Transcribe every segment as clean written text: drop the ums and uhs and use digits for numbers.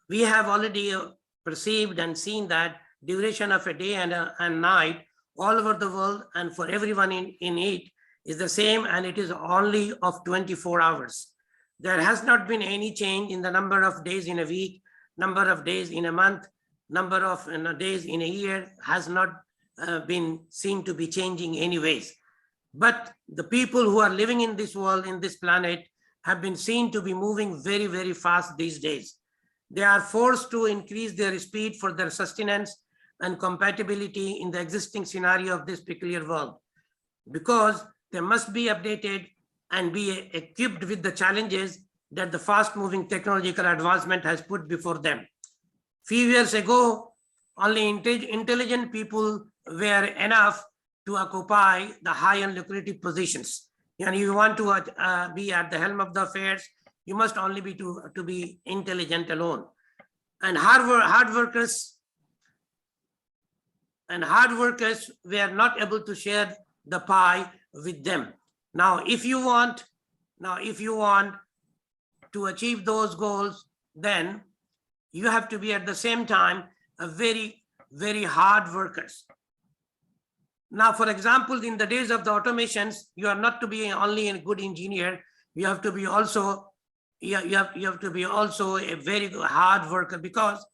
we have already perceived and seen that duration of a day and night all over the world and for everyone in it is the same, and it is only of 24 hours. There has not been any change in the number of days in a week, number of days in a month, number of days in a year has not been seen to be changing anyways. But the people who are living in this world, in this planet, have been seen to be moving very, very fast these days. They are forced to increase their speed for their sustenance and compatibility in the existing scenario of this peculiar world, because they must be updated and be equipped with the challenges that the fast-moving technological advancement has put before them. Few years ago, only intelligent people were enough to occupy the high and lucrative positions. And if you want to be at the helm of the affairs, you must only be to be intelligent alone. And hard workers were not able to share the pie with them. Now, if you want to achieve those goals, then you have to be at the same time a very, very hard workers. Now, for example, in the days of the automations, you are not to be only a good engineer. You have to be also you have to be also a very hard worker, because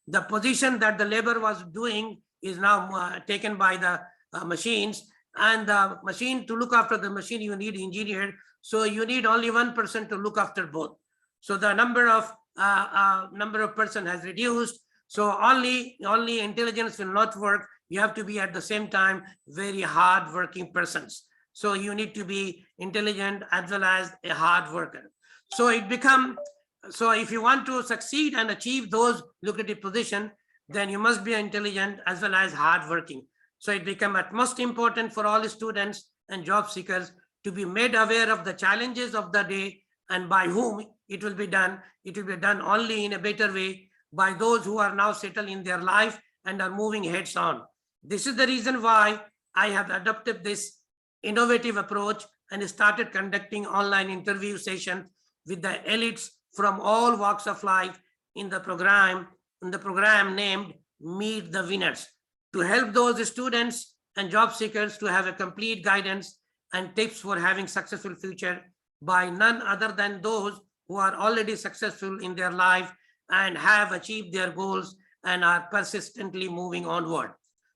the position that the labor was doing is now taken by the machines, and the machine, to look after the machine, you need engineer. So you need only one person to look after both. So the number of person has reduced. So only intelligence will not work. You have to be at the same time very hard working persons. So you need to be intelligent as well as a hard worker. So if you want to succeed and achieve those lucrative positions, then you must be intelligent as well as hard working. So it becomes utmost important for all students and job seekers to be made aware of the challenges of the day and by whom it will be done. It will be done only in a better way by those who are now settled in their life and are moving heads on. This is the reason why I have adopted this innovative approach and started conducting online interview sessions with the elites from all walks of life in the program named Meet the Winners, to help those students and job seekers to have a complete guidance and tips for having successful future by none other than those who are already successful in their life and have achieved their goals and are persistently moving onward.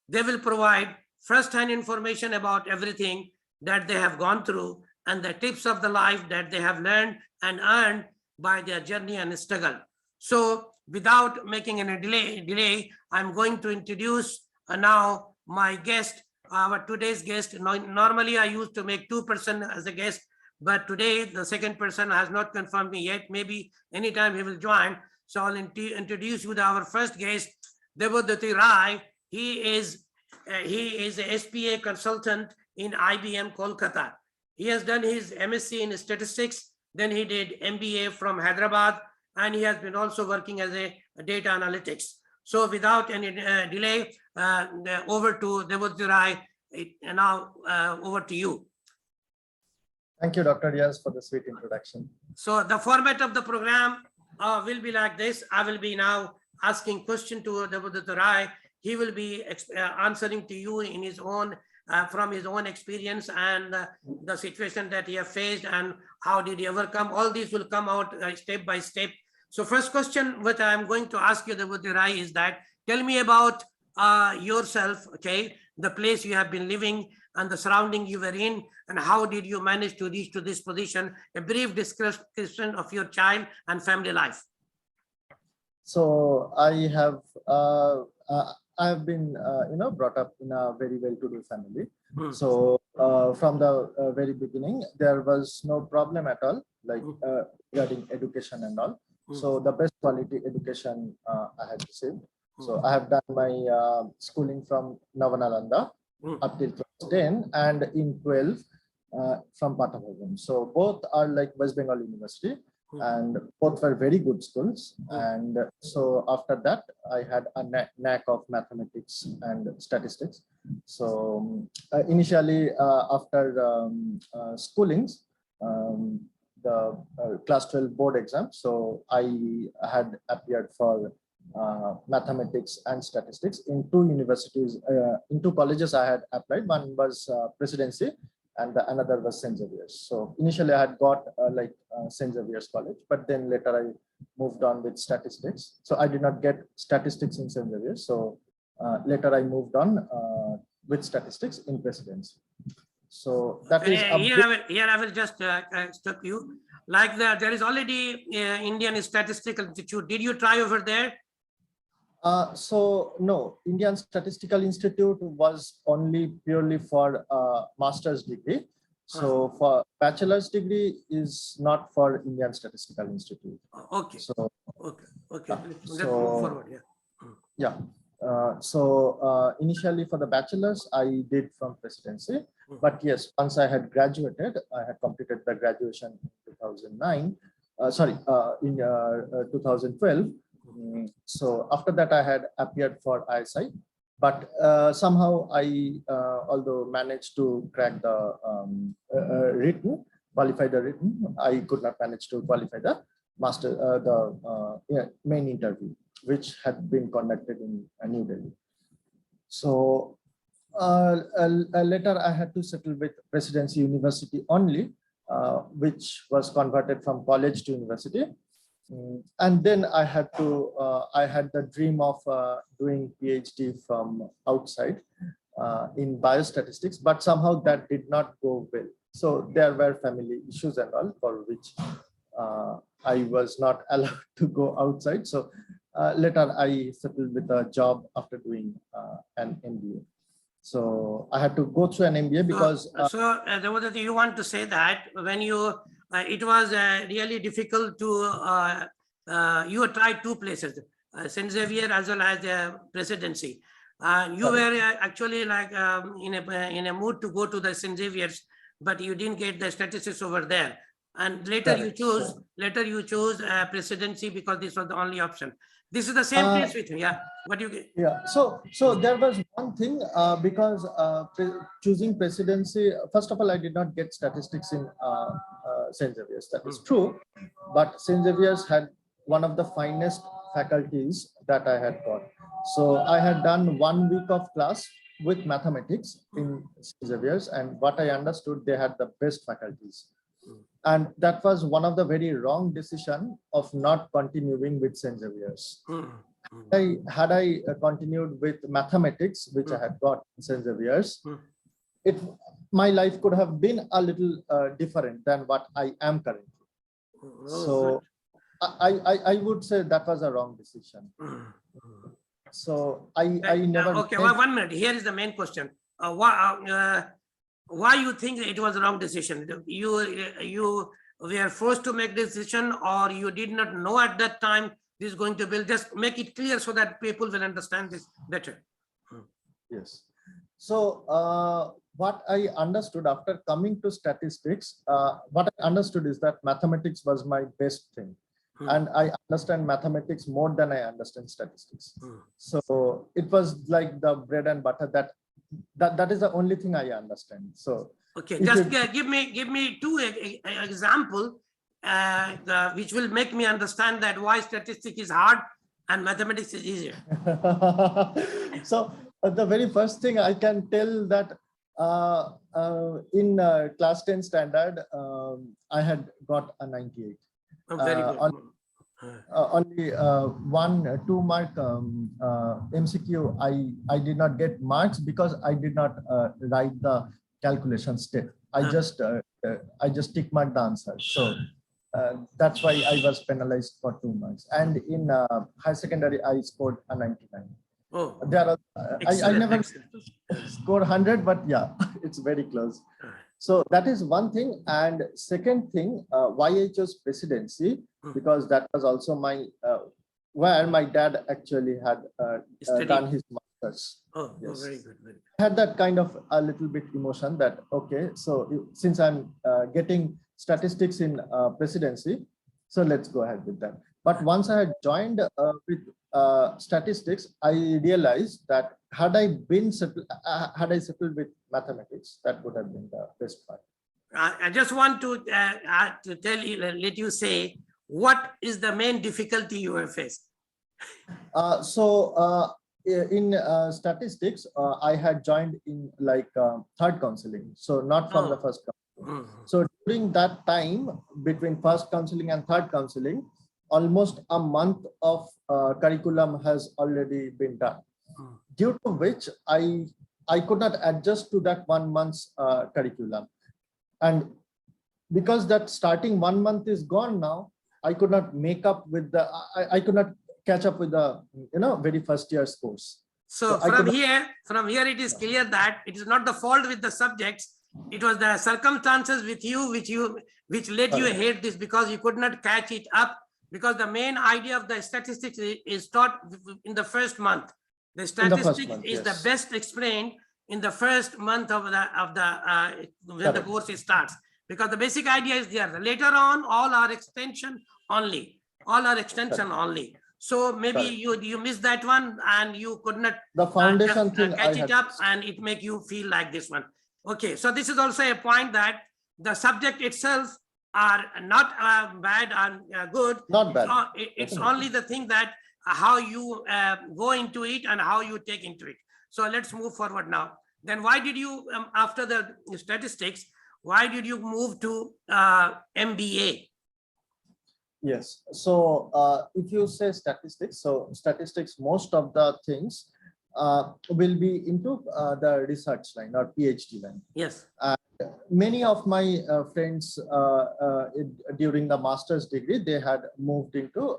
They will provide first-hand information about everything that they have gone through and the tips of the life that they have learned and earned by their journey and struggle. So without making any delay, I'm going to introduce now my guest, our today's guest. Normally I used to make 2 persons as a guest, but today the second person has not confirmed me yet. Maybe anytime he will join. So I'll introduce you to our first guest, Debadyuti Roy. He is a SPA consultant in IBM Kolkata. He has done his MSc in statistics, then he did MBA from Hyderabad, and he has been also working as a data analytics. So without any delay, over to Debadyuti Roy. Now over to you. Thank you, Dr. Reyaz, for the sweet introduction. So the format of the program will be like this. I will be now asking question to Debadyuti Roy. He will be answering to you in his own, from his own experience and the situation that he has faced and how did he overcome. All these will come out step by step. So first question what I'm going to ask you, Debadyuti Roy, is that tell me about yourself, okay, the place you have been living and the surrounding you were in, and how did you manage to reach to this position? A brief description of your child and family life. So I have been brought up in a very well-to-do family. So from the very beginning, there was no problem at all, like regarding education and all. So the best quality education I had received. So I have done my schooling from Navanalanda up till class 10, and in 12 from Pathabhagan. So both are like West Bengal University, and both were very good schools. And so after that, I had a knack of mathematics and statistics. So initially, after schoolings, class 12 board exam. So I had appeared for mathematics and statistics in two universities, in two colleges I had applied. One was Presidency and another was St. Xavier's. So initially I had got St. Xavier's College, but then later I moved on with statistics. So I did not get statistics in St. Xavier's. So later I moved on with statistics in Presidency. So that is here I will just stop you. Like that, there is already Indian Statistical Institute. Did you try over there? So no, Indian Statistical Institute was only purely for master's degree. So for bachelor's degree is not for Indian Statistical Institute. Okay. So okay. Let's so, move forward. Yeah. Initially for the bachelor's, I did from Presidency. But yes, once I had graduated, I had completed the graduation in 2009. In 2012. So after that, I had appeared for ISI, but somehow I, although managed to crack the qualify the written, I could not manage to qualify the main interview, which had been conducted in New Delhi. So later I had to settle with Presidency University only, which was converted from college to university. And then I had the dream of doing PhD from outside in biostatistics, but somehow that did not go well. So there were family issues and all for which I was not allowed to go outside. So later I settled with a job after doing an MBA. So I had to go through an MBA because. Debadyuti, you want to say that when you, it was really difficult to, you tried two places, St. Xavier as well as Presidency. You were actually like in a mood to go to the St. Xavier's, but you didn't get the statistics over there. And later you chose Presidency because this was the only option. This is the same case with you, yeah. What you get? Yeah. So there was one thing because choosing Presidency. First of all, I did not get statistics in St. Xavier's. That is true, but St. Xavier's had one of the finest faculties that I had got. So I had done 1 week of class with mathematics in St. Xavier's, and what I understood, they had the best faculties. And that was one of the very wrong decision of not continuing with St. Xavier's. Had I continued with mathematics, which I had got in St. Xavier's, my life could have been a little different than what I am currently. So I would say that was a wrong decision. So I never. Okay, well, 1 minute. Here is the main question. Why you think it was a wrong decision? You were forced to make this decision, or you did not know at that time this is going to build? Just make it clear so that people will understand this better. Yes. So what I understood after coming to statistics, what I understood is that mathematics was my best thing. And I understand mathematics more than I understand statistics. So it was like the bread and butter that is the only thing I understand. So okay, just give me two examples which will make me understand that why statistics is hard and mathematics is easier. So the very first thing I can tell that in class 10 standard, I had got a 98. Very good. Only 1-2 mark MCQ. I did not get marks because I did not write the calculation step. I just tick marked the answer. So that's why I was penalized for 2 marks. And in higher secondary, I scored a 99. Oh, there are I never scored 100, but yeah, it's very close. So that is one thing. And second thing, why I chose Presidency, because that was also my where my dad actually had done his master's. Oh, yes. Oh, very good, very good. I had that kind of a little bit emotion that, okay, so since I'm getting statistics in Presidency, so let's go ahead with that. But once I had joined with statistics, I realized that had I settled with mathematics, that would have been the best part. I just want to tell you, let you say, what is the main difficulty you have faced? In statistics, I had joined in like third counseling, so not from the first counseling. So during that time, between first counseling and third counseling, almost a month of curriculum has already been done, due to which I could not adjust to that 1 month's curriculum. And because that starting 1 month is gone now, I could not make up with the, I could not catch up with the, very first year's course. So from here it is clear that it is not the fault with the subjects. It was the circumstances with you, which led you hate this, because you could not catch it up. Because the main idea of the statistics is taught in the first month. The statistics is the best explained in the first month of the when the course starts, because the basic idea is there. Later on, all are extension only. So maybe you missed that one and you could not the foundation thing catch it up, and it make you feel like this one. Okay, so this is also a point that the subject itself are not bad and good. Not bad. It's only the thing that how you go into it and how you take into it. So let's move forward now. Then why did you, after the statistics, why did you move to MBA? Yes. So if you say statistics, so statistics, most of the things will be into the research line or PhD line. Yes. Many of my friends during the master's degree, they had moved into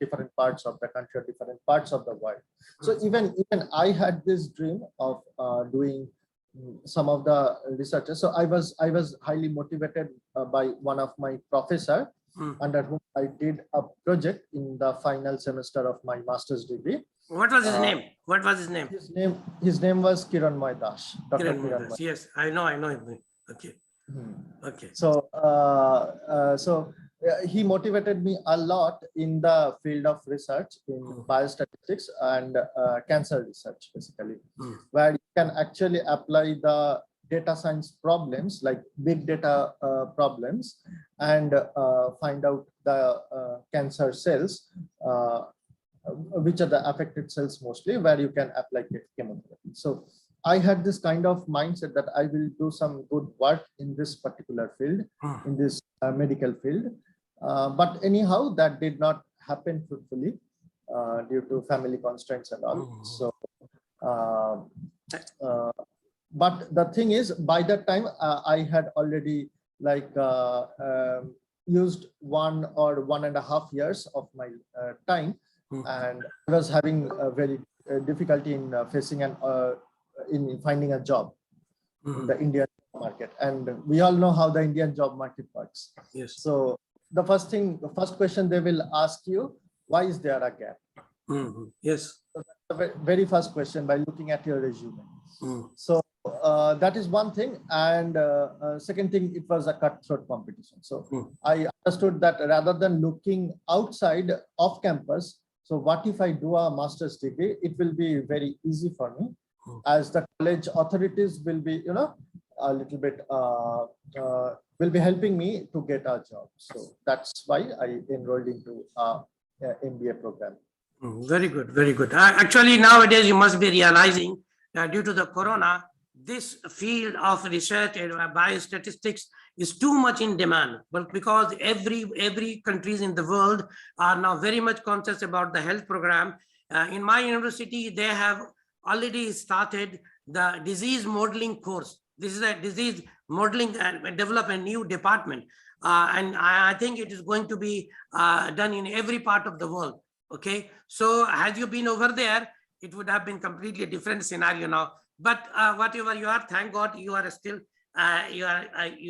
different parts of the country, different parts of the world. So even I had this dream of doing some of the researches. So I was highly motivated by one of my professor, under whom I did a project in the final semester of my master's degree. What was his name? What was his name? His name was Kiranmoy Das. Dr. Kiranmoy Das. Yes, I know him. Okay. Okay. So he motivated me a lot in the field of research in biostatistics and cancer research, basically, where you can actually apply the data science problems like big data problems and find out the cancer cells, which are the affected cells mostly, where you can apply chemotherapy. So I had this kind of mindset that I will do some good work in this particular field, in this medical field. But anyhow, that did not happen fruitfully due to family constraints and all. So, but the thing is, by that time, I had already like used 1 or 1.5 years of my time, and I was having a very difficulty in facing an in finding a job in the Indian market, and we all know how the Indian job market works. Yes. So the first question they will ask you, why is there a gap? Yes. So that's the very first question by looking at your resume. So that is one thing, and second thing, it was a cutthroat competition. So I understood that rather than looking outside off campus, so what if I do a master's degree? It will be very easy for me, as the college authorities will be, a little bit will be helping me to get a job. So that's why I enrolled into MBA program. Very good, very good. Actually, nowadays you must be realizing that due to the corona, this field of research and biostatistics is too much in demand, but because every countries in the world are now very much conscious about the health program. In my university, they have already started the disease modeling course. This is a disease modeling and develop a new department. And I think it is going to be done in every part of the world. Okay. So had you been over there, it would have been completely different scenario now. But whatever you are, thank God you are still, you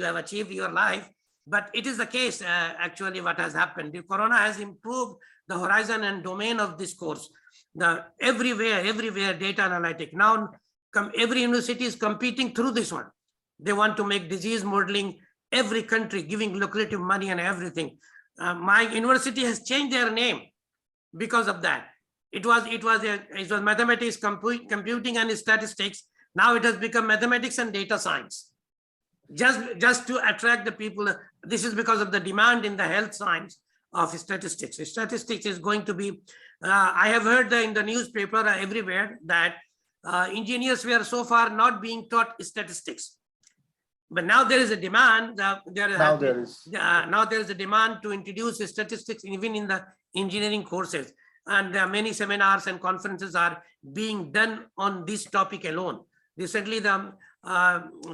have achieved your life. But it is the case, actually, what has happened. The corona has improved the horizon and domain of this course. Everywhere, data analytic. Now, every university is competing through this one. They want to make disease modeling, every country giving lucrative money and everything. My university has changed their name because of that. It was mathematics, computing and statistics. Now it has become mathematics and data science. just to attract the people. This is because of the demand in the health science of statistics. Statistics is going to be, I have heard in the newspaper everywhere that engineers were so far not being taught statistics. But now there is a demand. Now there is a demand to introduce statistics even in the engineering courses, and many seminars and conferences are being done on this topic alone. Recently,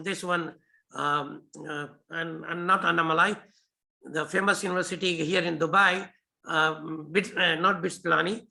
this one and not Annamalai, the famous university here in Dubai, not BITS Pilani,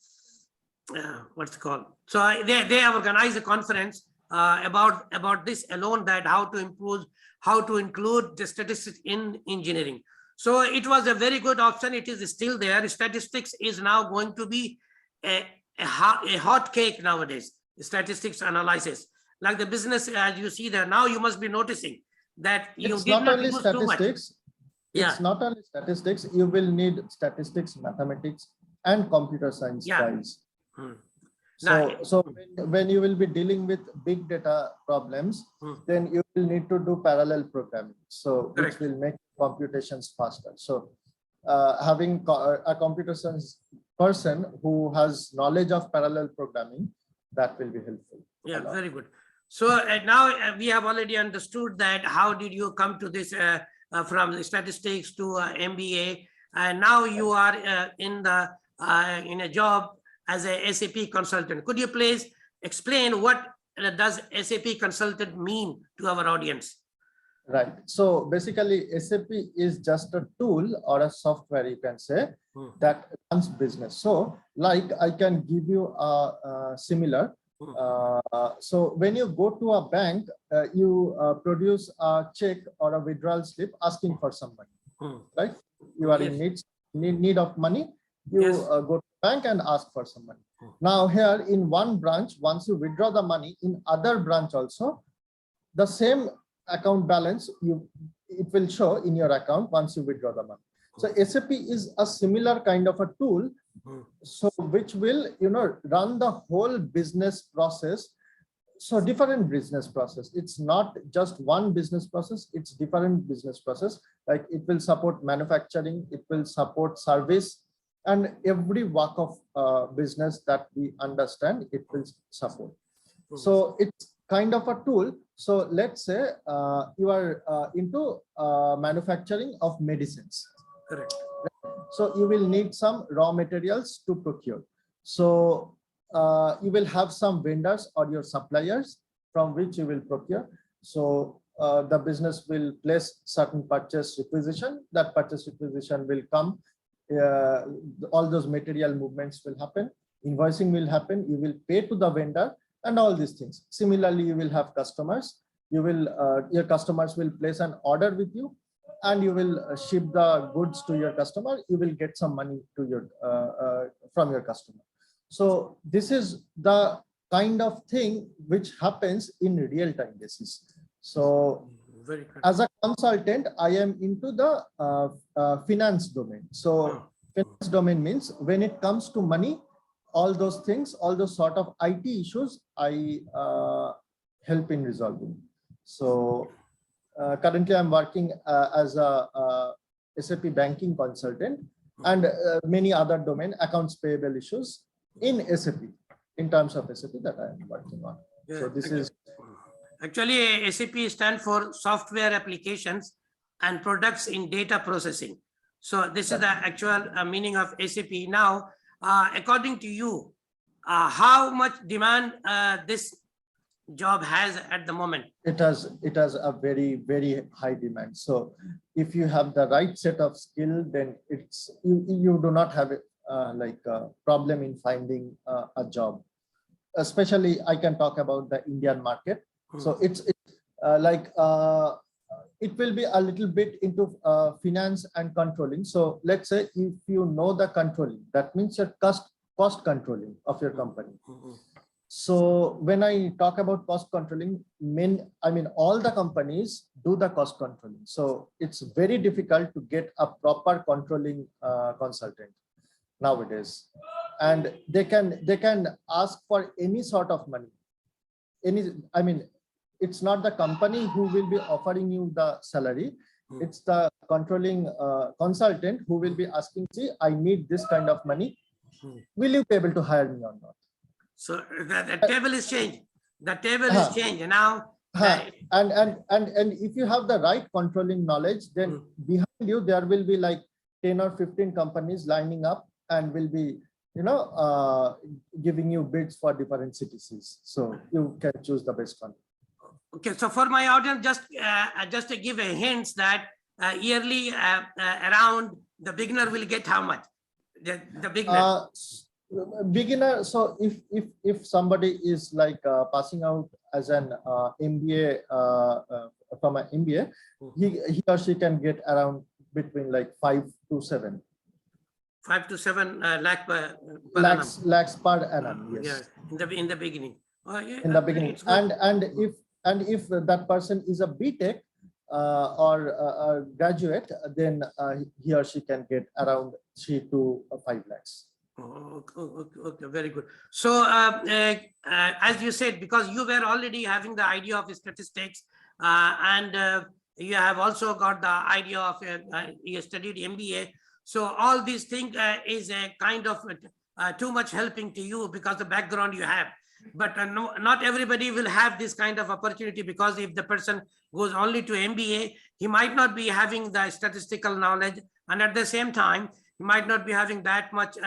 what's it called? So they organized a conference about this alone, that how to include the statistics in engineering. So it was a very good option. It is still there. Statistics is now going to be a hot cake nowadays. Statistics analysis, like the business, as you see there now, you must be noticing that you it's did not not only use too much. statistics. It's not only statistics. You will need statistics, mathematics, and computer science guys. So when you will be dealing with big data problems, then you will need to do parallel programming. So which will make computations faster. So having a computer science person who has knowledge of parallel programming, that will be helpful. Yeah, very good. So now we have already understood that how did you come to this from the statistics to MBA, and now you are in a job as a SAP consultant. Could you please explain what does SAP consultant mean to our audience? Right. So basically, SAP is just a tool or a software, you can say, that runs business. So like I can give you a similar. So when you go to a bank, you produce a check or a withdrawal slip asking for some money, right? You are in need of money. You go to the bank and ask for some money. Now here in one branch, once you withdraw the money, in other branch also, the same account balance it will show in your account once you withdraw the money. So SAP is a similar kind of a tool, so which will run the whole business process. So different business process. It's not just one business process, it's different business process. Like it will support manufacturing, it will support service, and every walk of business that we understand, it will support. So it's kind of a tool. So let's say you are into manufacturing of medicines. Correct. So you will need some raw materials to procure. So you will have some vendors or your suppliers from which you will procure. So the business will place certain purchase requisition. That purchase requisition will come. All those material movements will happen. Invoicing will happen. You will pay to the vendor and all these things. Similarly, you will have customers. Your customers will place an order with you, and you will ship the goods to your customer. You will get some money to your from your customer. So this is the kind of thing which happens in real-time basis. So as a consultant, I am into the finance domain. So finance domain means when it comes to money, all those things, all those sort of IT issues, I help in resolving. So currently I'm working as a SAP banking consultant and many other domain accounts payable issues in SAP, in terms of SAP that I am working on. Yeah, so this is actually SAP stands for software applications and products in data processing. So this is the actual meaning of SAP. Now, according to you, how much demand this job has at the moment? It has a very, very high demand. So if you have the right set of skill, then it's you do not have like a problem in finding a job. Especially I can talk about the Indian market. So it's like it will be a little bit into finance and controlling. So let's say if you know the controlling, that means your cost controlling of your company. So when I talk about cost controlling, I mean all the companies do the cost controlling. So it's very difficult to get a proper controlling consultant nowadays, and they can ask for any sort of money. it's not the company who will be offering you the salary. It's the controlling consultant who will be asking, see, I need this kind of money. Will you be able to hire me or not? So the table is changed. The table is changed now. And if you have the right controlling knowledge, then behind you there will be like 10 or 15 companies lining up and will be, giving you bids for different CTCs. So you can choose the best one. Okay, so for my audience, just to give a hint that yearly around the beginner will get how much? The beginner. Beginner. So if somebody is like passing out as an MBA from an MBA, he or she can get around between like 5 to 7. 5 to 7 lakh per lakhs per annum. Yes. Yeah, in the beginning. In the beginning, and if that person is a BTech or a graduate, then he or she can get around 3 to 5 lakhs. Okay, very good. So as you said, because you were already having the idea of statistics and you have also got the idea of you studied MBA. So all these things is a kind of too much helping to you because the background you have. But not everybody will have this kind of opportunity, because if the person goes only to MBA, he might not be having the statistical knowledge, and at the same time, he might not be having that much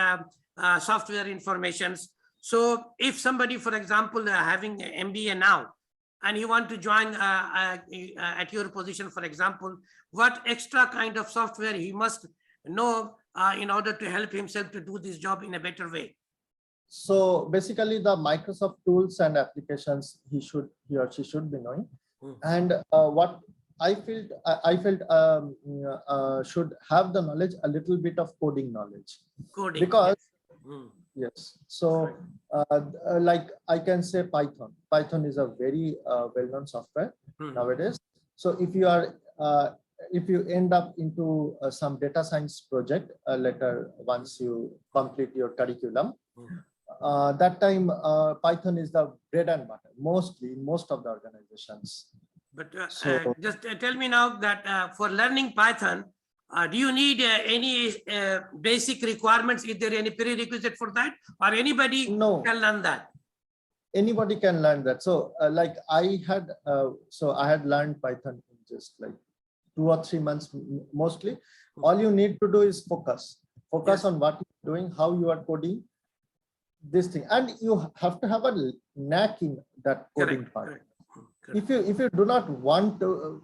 software informations. So if somebody, for example, having an MBA now, and he want to join at your position, for example, what extra kind of software he must know in order to help himself to do this job in a better way? So basically the Microsoft tools and applications he or she should be knowing. And what I felt should have the knowledge, a little bit of coding knowledge. Coding. Because yes. So like I can say Python. Python is a very well-known software nowadays. So if you end up into some data science project later, once you complete your curriculum, that time Python is the bread and butter, mostly in most of the organizations. But just tell me now that for learning Python, do you need any basic requirements? Is there any prerequisite for that, or anybody can learn that? Anybody can learn that. So like I had learned Python in just like 2 or 3 months mostly. All you need to do is focus on what you're doing, how you are coding this thing, and you have to have a knack in that coding part. If you do not want to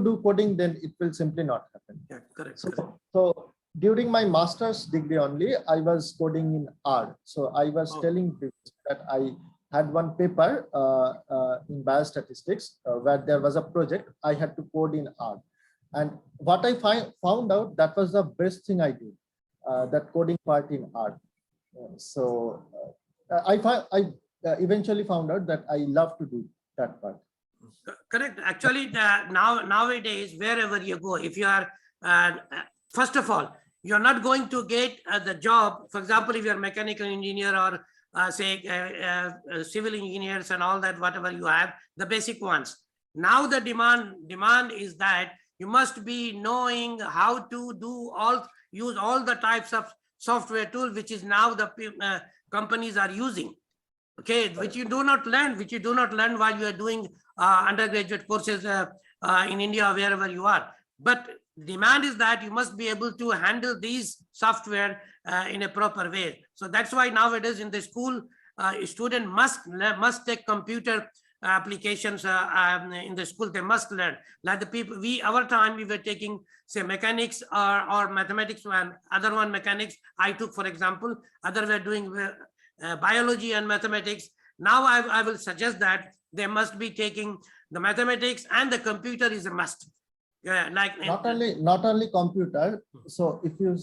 do coding, then it will simply not happen. Yeah, correct. So during my master's degree only, I was coding in R. So I was telling people that I had one paper in biostatistics where there was a project I had to code in R. And what I found out, that was the best thing I did, that coding part in R. So I eventually found out that I love to do that part. Correct. Actually, nowadays, wherever you go, if you are, first of all, you're not going to get the job. For example, if you're a mechanical engineer or say civil engineers and all that, whatever you have, the basic ones. Now the demand is that you must be knowing how to use all the types of software tool, which is now the companies are using. Okay, which you do not learn while you are doing undergraduate courses in India, wherever you are. But demand is that you must be able to handle these software in a proper way. So that's why nowadays in the school, student must take computer applications in the school. They must learn. Like the people, our time we were taking say mechanics or mathematics, and other one mechanics I took, for example. Other were doing biology and mathematics. Now I will suggest that they must be taking the mathematics, and the computer is a must. Yeah, like not only computer. So if you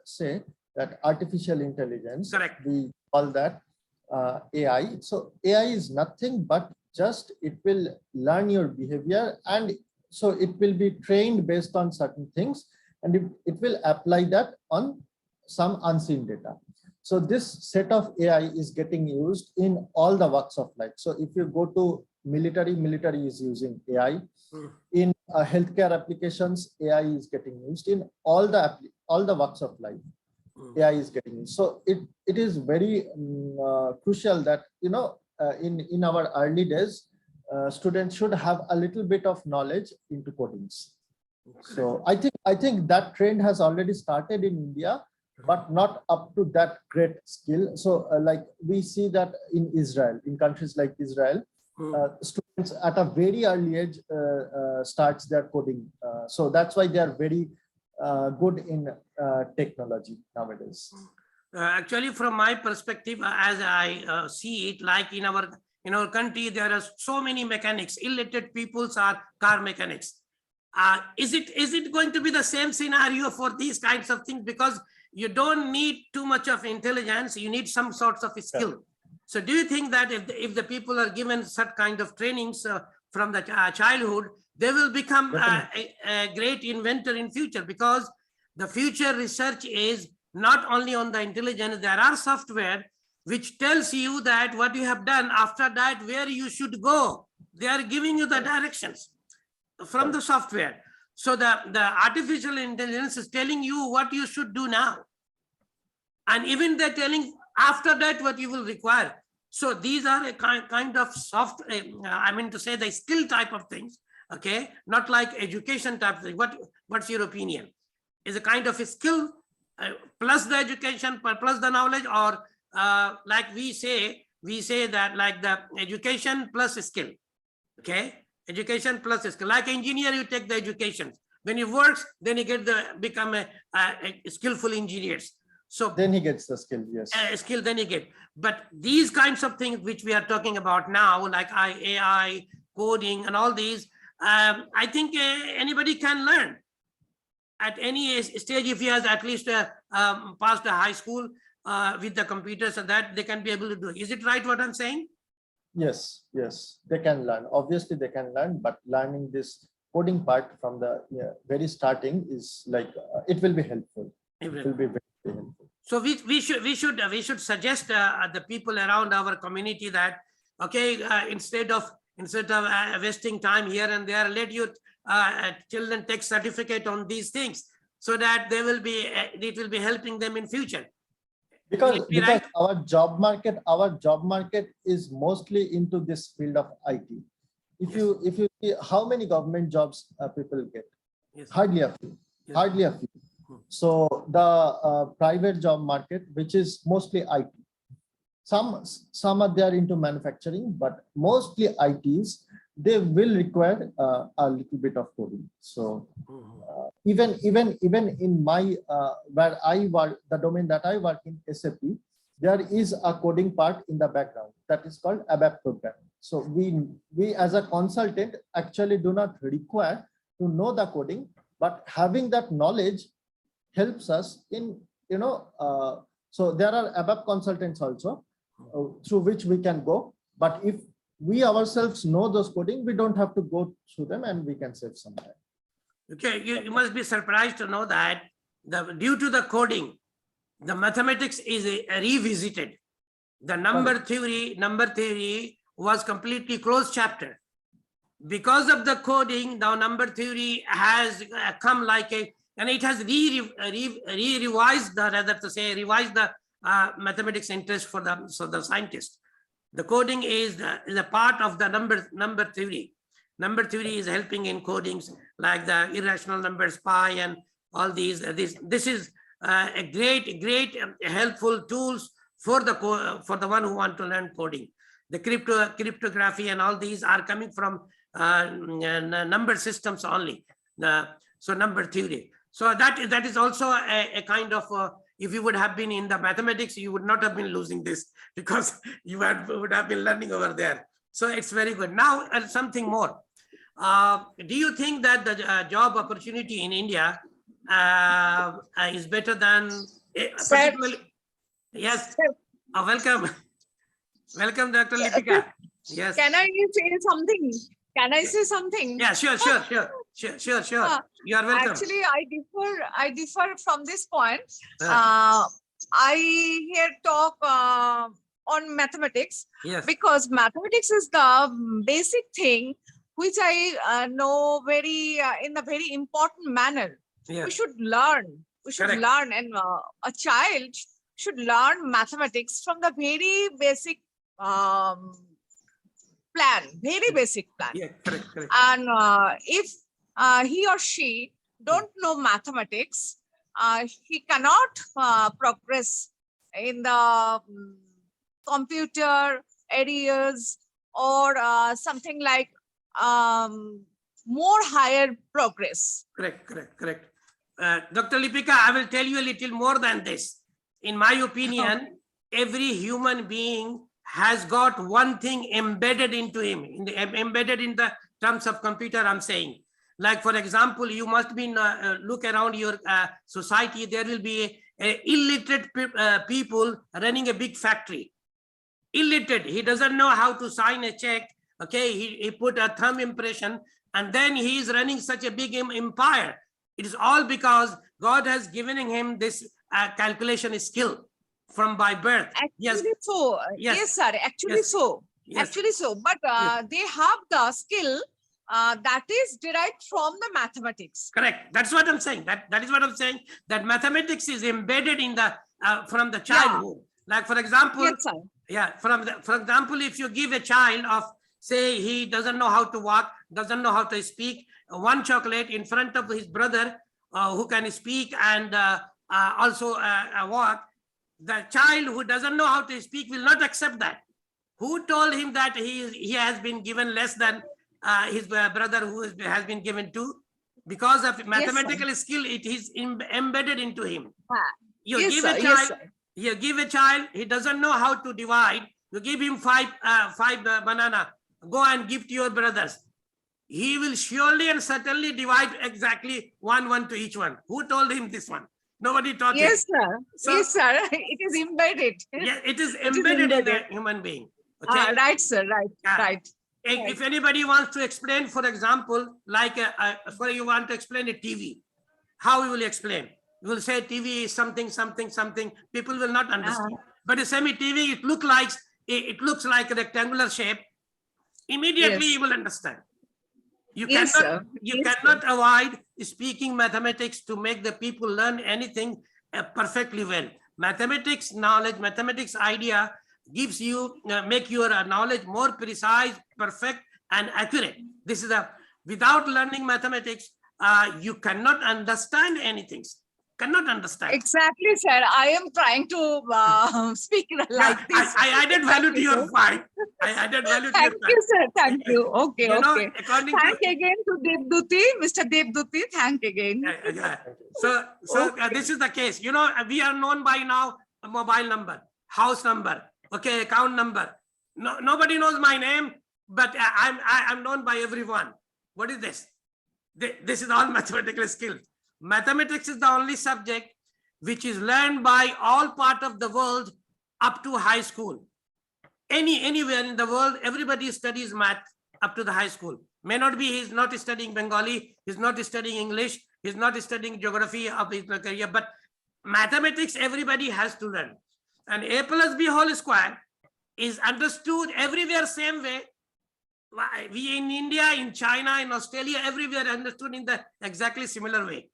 say that artificial intelligence, correct, we call that AI. So AI is nothing but just it will learn your behavior, and so it will be trained based on certain things, and it will apply that on some unseen data. So this set of AI is getting used in all the walks of life. So if you go to military is using AI. Mm. In healthcare applications, AI is getting used. In all the walks of life, AI is getting used. So it is very crucial that in our early days, students should have a little bit of knowledge into codings. So I think that trend has already started in India, but not up to that great skill. So like we see that in Israel, in countries like Israel, students at a very early age starts their coding. So that's why they are very good in technology nowadays. Actually, from my perspective, as I see it, like in our country, there are so many mechanics. Illiterate peoples are car mechanics. Is it going to be the same scenario for these kinds of things? Because you don't need too much of intelligence, you need some sorts of skill. Yeah. So do you think that if the people are given such kind of trainings from the childhood, they will become a great inventor in future? Because the future research is not only on the intelligence, there are software which tells you that what you have done after that, where you should go. They are giving you the directions from the software. So the artificial intelligence is telling you what you should do now. And even they're telling after that what you will require. So these are a kind of soft, I mean to say the skill type of things, okay? Not like education type of thing. What's your opinion? Is a kind of a skill plus the education, plus the knowledge, or like we say that like the education plus skill, okay? Education plus skill. Like engineer, you take the education. When he works, then he become a skillful engineers. So then he gets the skill, yes. Skill, then he get. But these kinds of things which we are talking about now, like AI, coding, and all these, I think anybody can learn at any stage if he has at least passed a high school with the computers, and that they can be able to do. Is it right what I'm saying? Yes, they can learn. Obviously, they can learn, but learning this coding part from the very starting is like it will be helpful. It will be very helpful. So we should suggest the people around our community that okay, instead of wasting time here and there, let your children take certificate on these things so that they will be it will be helping them in future. Because right? our job market is mostly into this field of IT. If you see how many government jobs people get, hardly a few, hardly a few. So the private job market, which is mostly IT, some are there into manufacturing, but mostly ITs, they will require a little bit of coding. So even in my where I work, the domain that I work in, SAP, there is a coding part in the background that is called ABAP program. So we as a consultant actually do not require to know the coding, but having that knowledge helps us in so there are ABAP consultants also through which we can go. But if we ourselves know those coding, we don't have to go through them, and we can save some time. Okay, you must be surprised to know that due to the coding, the mathematics is revisited. The number theory was completely closed chapter. Because of the coding, the number theory has come like and it has revised the mathematics interest for the scientists. The coding is a part of the number theory. Number theory is helping in codings like the irrational numbers, pi, and all these. This is a great helpful tools for the one who want to learn coding. The cryptography and all these are coming from number systems only. So number theory. So that is also a kind of if you would have been in the mathematics, you would not have been losing this because you would have been learning over there. So it's very good. Now, something more. Do you think that the job opportunity in India is better than particularly? Yes. Welcome. Welcome, Dr. Litika. Yes. Can I say something? Can I say something? Yeah, sure. You are welcome. Actually, I differ from this point. I hear talk on mathematics, Yes, because mathematics is the basic thing which I know very in a very important manner. We yes, should learn. We should correct. learn, and a child should learn mathematics from the very basic um, plan, very basic plan. Yeah, correct, correct. And if he or she don't know mathematics, he cannot progress in the computer areas, or something like more higher progress. Correct, correct, correct. Dr. Lipika, I will tell you a little more than this. In my opinion, every human being has got one thing embedded into him, embedded in the terms of computer, I'm saying. Like, for example, you must be, look around your society, there will be illiterate people running a big factory. Illiterate, he doesn't know how to sign a check. Okay, he put a thumb impression, and then he is running such a big empire. It is all because God has given him this calculation skill from by birth. Yes, Actually, so Yes. yes, sir. Actually, Yes. so yes, actually so. But Yes. they have the skill that is derived from the mathematics. correct. That's what I'm saying. That is what I'm saying. That mathematics is embedded in the from the childhood. Like, for example, Yes, sir. yeah, for example, if you give a child of, say, he doesn't know how to walk, doesn't know how to speak, one chocolate in front of his brother who can speak and also walk, the child who doesn't know how to speak will not accept that. Who told him that he has been given less than his brother who has been given two? Because of mathematical skill, it is embedded into him. You Yes, give sir. a Yes, child, sir. you give a child, he doesn't know how to divide. You give him five banana. Go and give to your brothers. He will surely and certainly divide exactly one to each one. Who told him this one? Nobody taught him. Yes, sir. So- Yes, sir. It is embedded. Yeah, it is is embedded in the embedded. human being. Okay. Right, sir. Right. Yeah. Right. If anybody wants to explain, for example, like for you want to explain a TV, how you will explain? You will say TV is something, something, something. People will not understand. But a semi-TV, it looks like a rectangular shape. Immediately Yes. you will understand. You Yes, cannot, sir. you Yes, cannot avoid speaking mathematics to make the people learn anything perfectly well. Mathematics knowledge, mathematics idea gives you, make your knowledge more precise, perfect, and accurate. This is without learning mathematics, you cannot understand anything. Cannot understand. Exactly, sir. I am trying to speak like Yeah, this. I added value to your Exactly, point. I added value to your Thank point. you, sir. Thank you. Okay, You know, okay. according Thank to again to Debadyuti, Mr. Debadyuti. Thank again. yeah. So Okay. this is the case. You know, we are known by now a mobile number, house number, okay, account number. No, nobody knows my name, but I'm known by everyone. What is this? This is all mathematical skill. Mathematics is the only subject which is learned by all part of the world up to high school. Anywhere in the world, everybody studies math up to the high school. May not be he's not studying Bengali, he's not studying English, he's not studying geography of his career, but mathematics everybody has to learn. And a plus b whole square is understood everywhere same way. We in India, in China, in Australia, everywhere understood in the exactly similar way.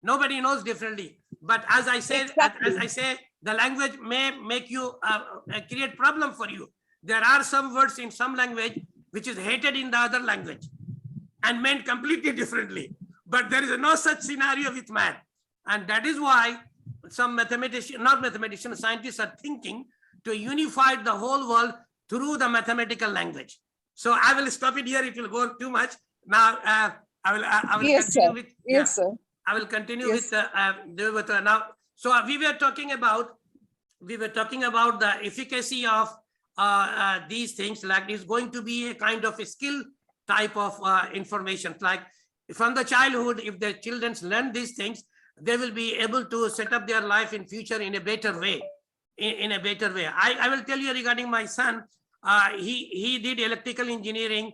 Nobody knows differently. But as I said, Exactly. as I say, the language may make you create problem for you. There are some words in some language which is hated in the other language and meant completely differently. But there is no such scenario with math. And that is why some mathematicians, not mathematicians, scientists are thinking to unify the whole world through the mathematical language. So I will stop it here. It will go too much. Now I will Yes, continue sir. with Yes, sir. I will continue Yes. with now. So we were talking about the efficacy of these things. Like it's going to be a kind of a skill type of information. Like from the childhood, if the children learn these things, they will be able to set up their life in future in a better way. In a better way. I will tell you regarding my son. He did electrical engineering.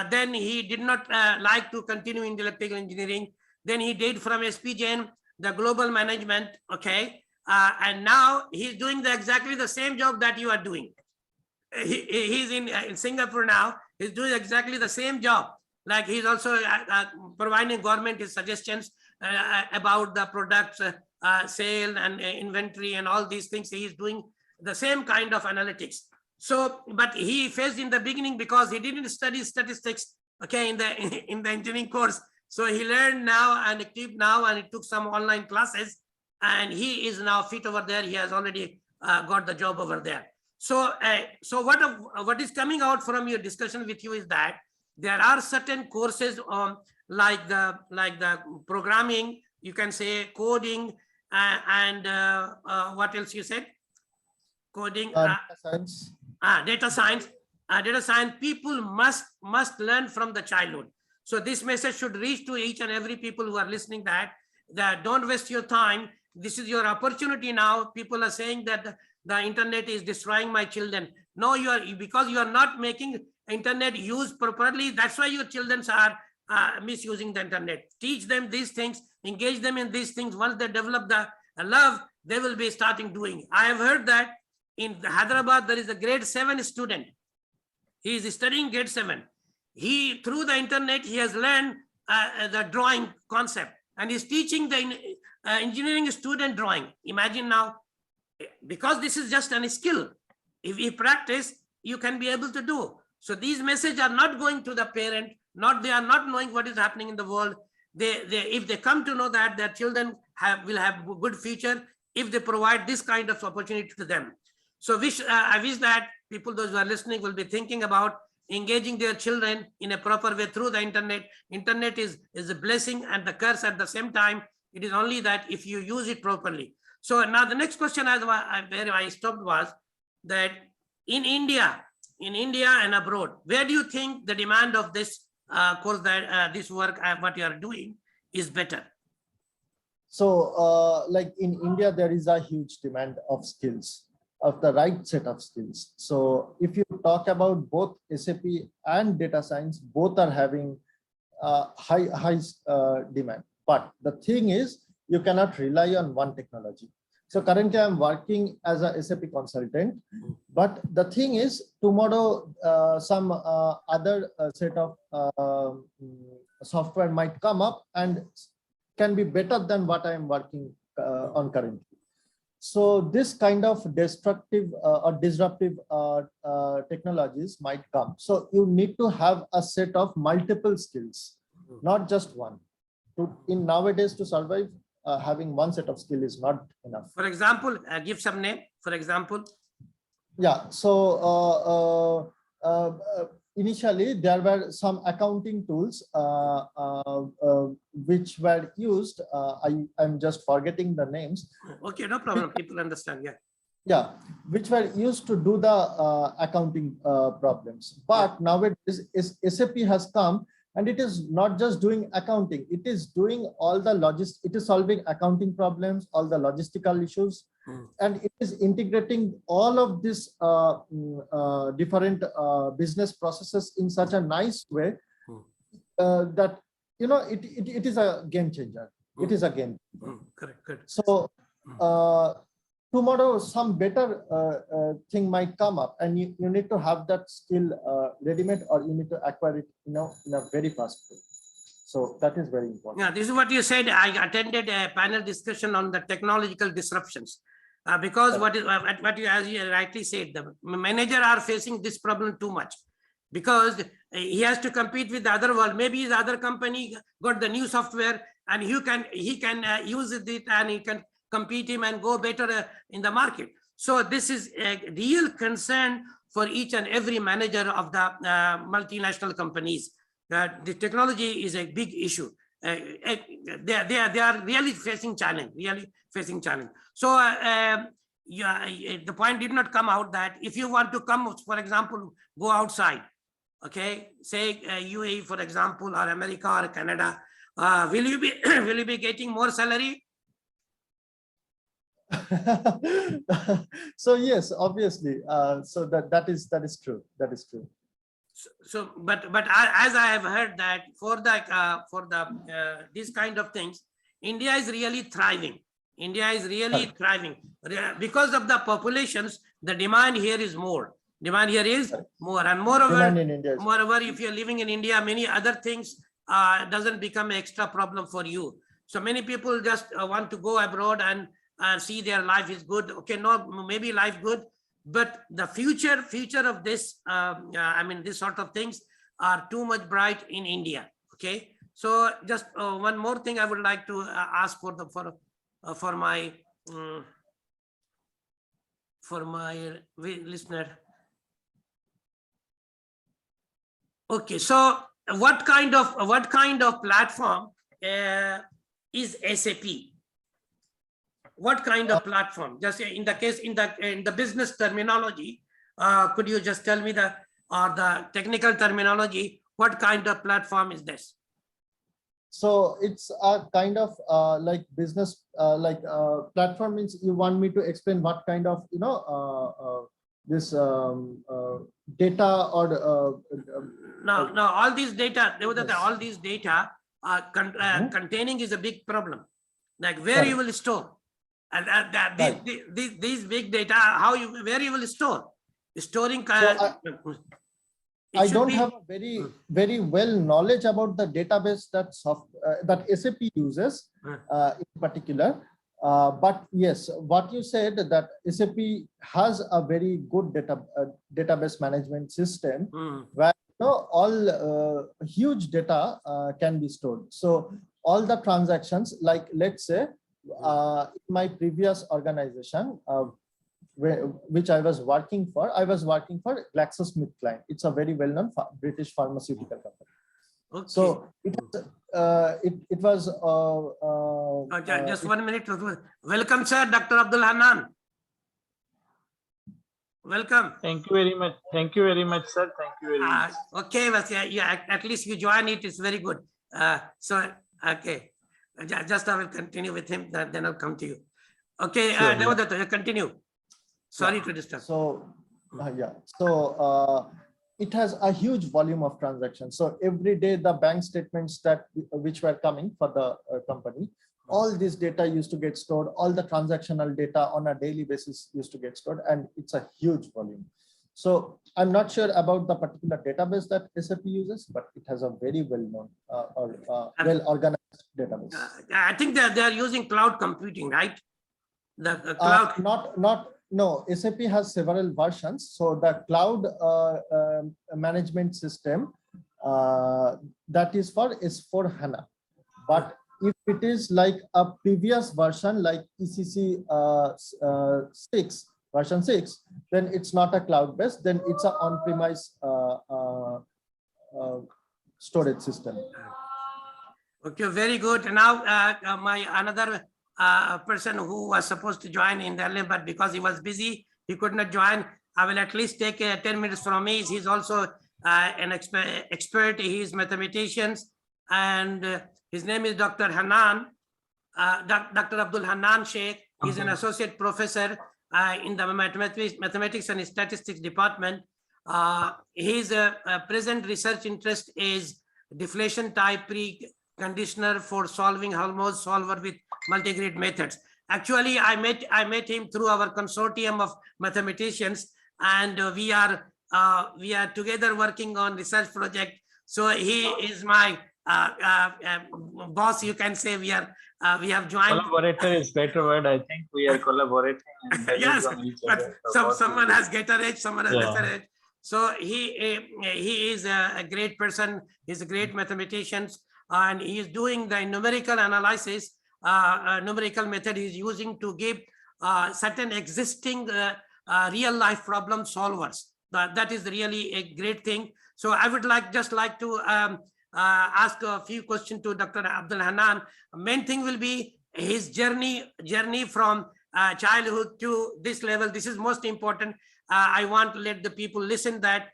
Then he did not like to continue in electrical engineering. Then he did from SP Jain, the global management. Okay. and now he's doing exactly the same job that you are doing. He's in Singapore now. He's doing exactly the same job. Like he's also providing government his suggestions about the products, sale and inventory and all these things. He's doing the same kind of analytics. So, but he faced in the beginning because he didn't study statistics, okay, in the engineering course. So he learned now and equipped now, and he took some online classes, and he is now fit over there. He has already got the job over there. So, so what is coming out from your discussion with you is that there are certain courses like the programming, you can say coding, and what else you said? Coding, data science. Data science. Data science people must learn from the childhood. So this message should reach to each and every people who are listening, that don't waste your time. This is your opportunity now. People are saying that the internet is destroying my children. No, because you are not making internet used properly. That's why your children are misusing the internet. Teach them these things, engage them in these things. Once they develop the love, they will be starting doing. I have heard that in Hyderabad, there is a grade 7 student. He is studying grade 7. He, through the internet, he has learned the drawing concept, and he's teaching the engineering student drawing. Imagine now, because this is just a skill. If you practice, you can be able to do. So these messages are not going to the parent, they are not knowing what is happening in the world. If they come to know that their children will have good future, if they provide this kind of opportunity to them. So I wish that people, those who are listening, will be thinking about engaging their children in a proper way through the internet. Internet is a blessing and the curse at the same time. It is only that if you use it properly. So now the next question where I stopped was that in India and abroad, where do you think the demand of this course, that this work, what you are doing, is better? So like in India, there is a huge demand of skills, of the right set of skills. So if you talk about both SAP and data science, both are having high demand. But the thing is, you cannot rely on one technology. So currently I'm working as a SAP consultant, but the thing is, tomorrow some other set of software might come up and can be better than what I am working on currently. So this kind of destructive or disruptive technologies might come. So you need to have a set of multiple skills, not just one. In nowadays, to survive, having one set of skill is not enough. For example, give some name, for example. Yeah, so initially there were some accounting tools which were used. I'm just forgetting the names. Okay, no problem. People understand. Yeah. Yeah, which were used to do the accounting problems. But nowadays, SAP has come, and it is not just doing accounting. It is doing all the logistics. It is solving accounting problems, all the logistical issues, and it is integrating all of these different business processes in such a nice way that, you know, it is a game changer. It is a game. Correct. So tomorrow some better thing might come up, and you need to have that skill ready-made, or you need to acquire it, you know, in a very fast way. So that is very important. Yeah, this is what you said. I attended a panel discussion on the technological disruptions. Because what you, as you rightly said, the manager are facing this problem too much, because he has to compete with the other world. Maybe the other company got the new software, and he can use it, and he can compete him and go better in the market. So this is a real concern for each and every manager of the multinational companies. The technology is a big issue. They are really facing challenge. So the point did not come out that if you want to come, for example, go outside, okay, say UAE, for example, or America or Canada, will you be getting more salary? So yes, obviously. So that is true. That is true. So, but as I have heard that for the these kind of things, India is really thriving. India is really thriving. Because of the populations, the demand here is more. Demand here is more. And moreover, Demand in India is moreover, if you're living in India, many other things doesn't become an extra problem for you. So many people just want to go abroad and see their life is good. Okay, no, maybe life good, but the future of this, I mean, this sort of things are too much bright in India. Okay, so just one more thing I would like to ask for my listener. Okay, so what kind of platform is SAP? What kind of platform? Just in the case in the business terminology, could you just tell me the technical terminology? What kind of platform is this? So it's a kind of like business platform. Means you want me to explain what kind of this data or no, all these data, all these data containing is a big problem. Like where you will store, and these big data, where you will store, storing. I don't have a very well knowledge about the database that SAP uses in particular. But yes, what you said, that SAP has a very good database management system where all huge data can be stored. So all the transactions, like let's say in my previous organization, which I was working for GlaxoSmithKline. It's a very well-known British pharmaceutical company. Okay. So it was. Just 1 minute. Welcome, sir, Dr. Abdul Hannan. Welcome. Thank you very much. Thank you very much, sir. Thank you very much. Okay, but yeah, at least you join it. It's very good. So okay, just I will continue with him. Then I'll come to you. Okay, Debadyuti, continue. Sorry to disturb. So it has a huge volume of transactions. So every day the bank statements which were coming for the company, all this data used to get stored. All the transactional data on a daily basis used to get stored, and it's a huge volume. So I'm not sure about the particular database that SAP uses, but it has a very well-known well organized database. I think they are using cloud computing, right? The cloud. No, SAP has several versions. So the cloud management system that is for S/4HANA. But if it is like a previous version, like ECC version 6, then it's not a cloud-based. Then it's an on-premise storage system. Okay, very good. Now, my another person who was supposed to join in the but because he was busy, he could not join. I will at least take 10 minutes from me. He's also an expert. He is mathematicians, and his name is Dr. Hannan, Dr. Abdul Hannan Sheikh. He's an associate professor in the mathematics and statistics department. His present research interest is deflation type preconditioner for solving Helmholtz solver with multigrid methods. Actually, I met him through our consortium of mathematicians, and we are together working on research project. So he is my boss. You can say we have joined. Collaborator is better word. I think we are collaborating. Yes, but someone has greater edge, someone has lesser edge. So he is a great person. He's a great mathematician, and he is doing the numerical analysis, numerical method he's using to give certain existing real life problem solvers. That is really a great thing. So I would just like to ask a few questions to Dr. Abdul Hannan. Main thing will be his journey from childhood to this level. This is most important. I want to let the people listen that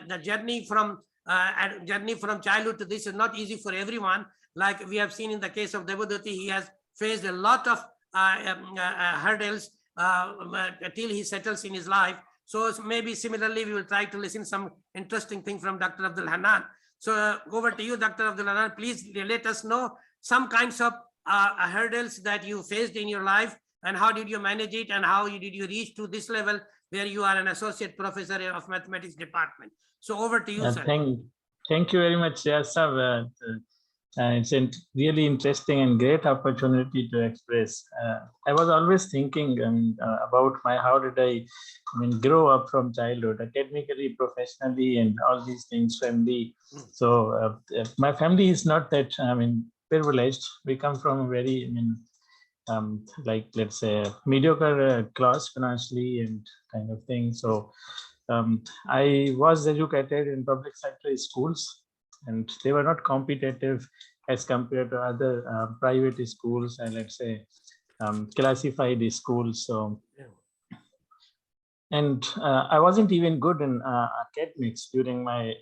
the journey from childhood to this is not easy for everyone. Like we have seen in the case of Debadyuti, he has faced a lot of hurdles till he settles in his life. So maybe similarly, we will try to listen some interesting thing from Dr. Abdul Hannan. So over to you, Dr. Abdul Hannan. Please let us know some kinds of hurdles that you faced in your life, and how did you manage it, and how did you reach to this level where you are an associate professor of mathematics department? So over to you, sir. Thank you very much, yes, sir. It's a really interesting and great opportunity to express. I was always thinking about how did I grow up from childhood, academically, professionally, and all these things, family. So my family is not that, privileged. We come from a very, like, let's say, mediocre class financially and kind of thing. So I was educated in public sector schools, and they were not competitive as compared to other private schools and, let's say, classified schools. So, and I wasn't even good in academics during my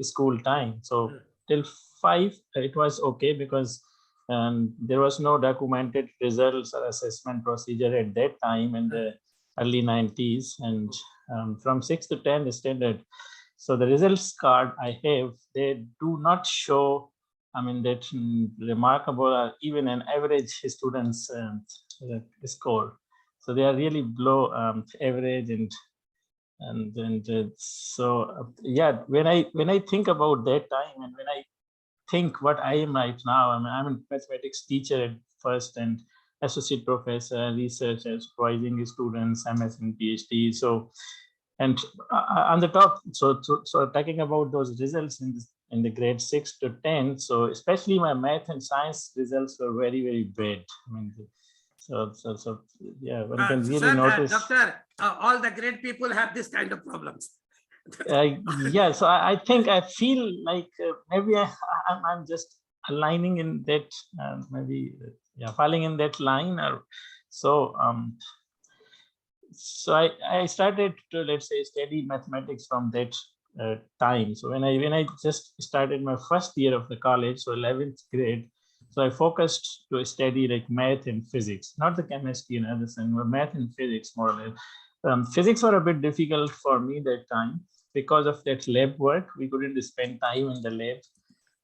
school time. So till 5, it was okay, because there was no documented results or assessment procedure at that time in the early 90s. And from 6 to 10 standard, so the results card I have, they do not show, that remarkable or even an average student's score. So they are really below average, so yeah. When I think about that time, and when I think what I am right now, I'm a mathematics teacher at first, and associate professor, researcher, supervising students, MS and PhD. So, and on the top, so talking about those results in the grade 6 to 10, so especially my math and science results were very, very bad. So yeah, one can really Sir, notice. Doctor, all the great people have this kind of problems. Yeah, so I think, I feel like maybe I'm just aligning in that, falling in that line, or so. So I started to, let's say, study mathematics from that time. So when I just started my first year of the college, so 11th grade, so I focused to study like math and physics, not the chemistry and other things, but math and physics more or less. Physics were a bit difficult for me that time because of that lab work. We couldn't spend time in the lab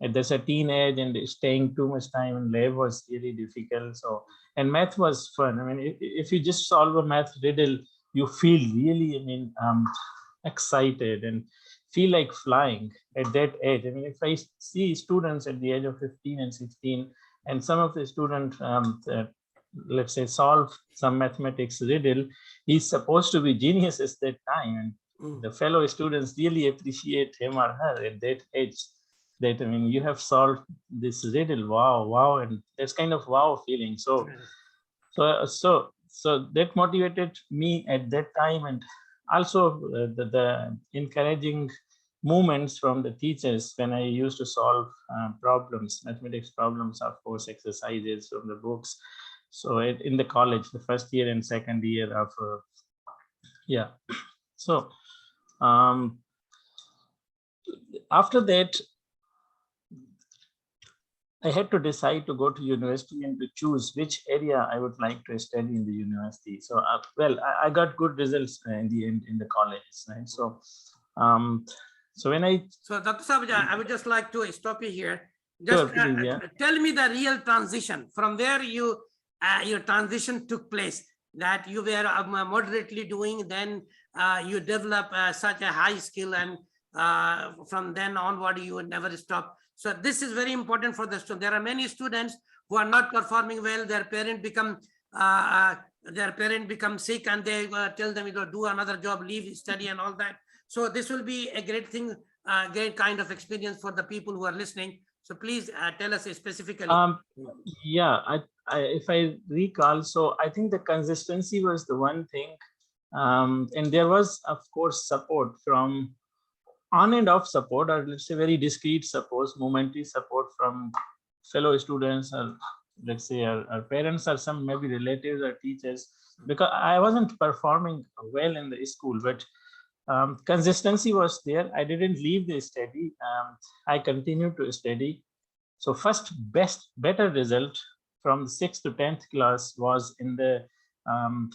at the teenage, and staying too much time in lab was really difficult. So, and math was fun. If you just solve a math riddle, you feel really, excited and feel like flying at that age. If I see students at the age of 15 and 16, and some of the students, let's say, solve some mathematics riddle, he's supposed to be genius at that time, and the fellow students really appreciate him or her at that age. That you have solved this riddle, wow, and that's kind of wow feeling. So that motivated me at that time, and also the encouraging moments from the teachers when I used to solve problems, mathematics problems, of course, exercises from the books. So in the college, the first year and second year of so after that, I had to decide to go to university and to choose which area I would like to study in the university. So, I got good results in the end in the college, right? So, so Dr. Sabja, I would just like to stop you here. Just tell me the real transition from where your transition took place, that you were moderately doing, then you develop such a high skill, and from then onward you would never stop. So this is very important for the student. There are many students who are not performing well. Their parent become sick, and they tell them, do another job, leave study, and all that. So this will be a great thing, great kind of experience for the people who are listening. So please tell us specifically. If I recall, so I think the consistency was the one thing, and there was, of course, support from on and off support, or let's say very discreet support, momentary support from fellow students, or let's say our parents, or some maybe relatives or teachers, because I wasn't performing well in the school, but consistency was there. I didn't leave the study. I continued to study. So first better result from 6th to 10th class was in the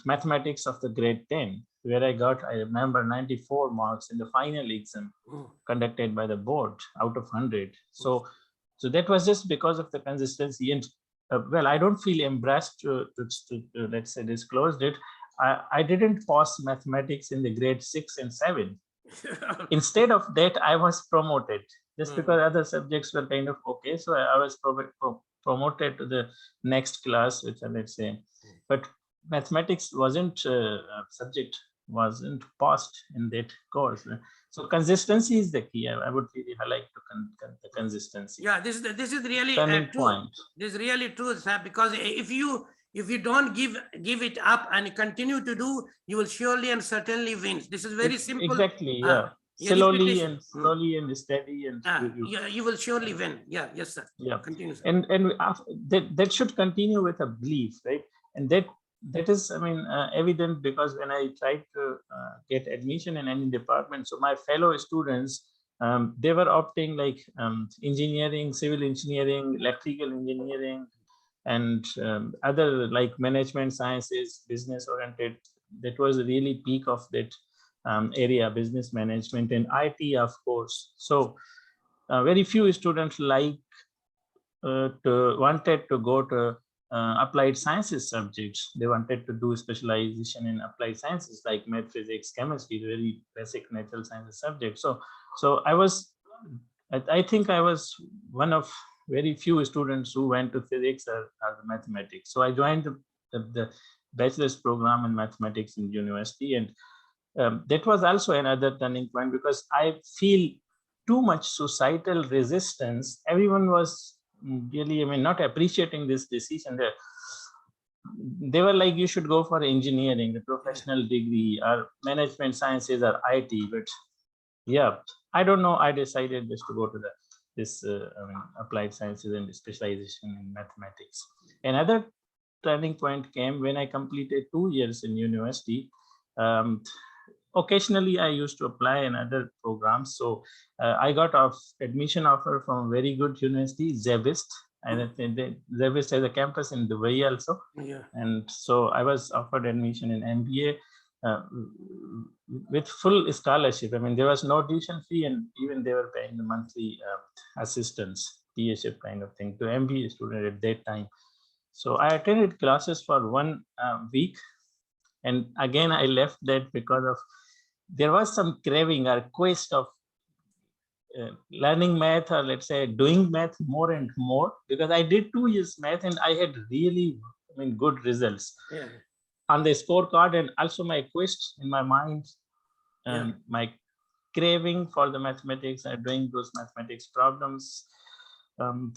mathematics of the grade 10, where I remember 94 marks in the final exam conducted by the board out of 100. So that was just because of the consistency. And well, I don't feel embarrassed to let's say disclose it. I didn't pass mathematics in the grade 6 and 7. Instead of that, I was promoted just because other subjects were kind of okay. So I was promoted to the next class, which let's say, but mathematics wasn't subject wasn't passed in that course. So consistency is the key. I would really highlight the consistency. Yeah, this is really Turning true. point. This is really true, sir, because if you don't give it up and continue to do, you will surely and certainly win. This is very simple. Exactly. Yeah. Slowly and steady, and you will surely win. Yeah. Yes, sir. Yeah. Continue, sir. And that should continue with a belief, right? And that is, I mean, evident because when I tried to get admission in any department, so my fellow students, they were opting like engineering, civil engineering, electrical engineering, and other like management sciences, business oriented. That was really peak of that area, business management and IT, of course. So very few students wanted to go to applied sciences subjects. They wanted to do specialization in applied sciences like math, physics, chemistry, very basic natural sciences subjects. So I think I was one of very few students who went to physics or mathematics. So I joined the bachelor's program in mathematics in university, and that was also another turning point because I feel too much societal resistance. Everyone was really, I mean, not appreciating this decision. They were like, you should go for engineering, the professional degree, or management sciences, or IT. But yeah, I don't know. I decided just to go to this applied sciences and specialization in mathematics. Another turning point came when I completed 2 years in university. Occasionally, I used to apply in other programs. So I got admission offer from a very good university, Zebist. And Zebist has a campus in Dubai also. Yeah. And so I was offered admission in MBA with full scholarship. I mean, there was no tuition fee, and even they were paying the monthly assistance, TAship kind of thing, to MBA student at that time. So I attended classes for 1 week. And again, I left that because of there was some craving or quest of learning math, or let's say doing math more and more, because I did 2 years math and I had really, I mean, good results on the scorecard, and also my quest in my mind, my craving for the mathematics and doing those mathematics problems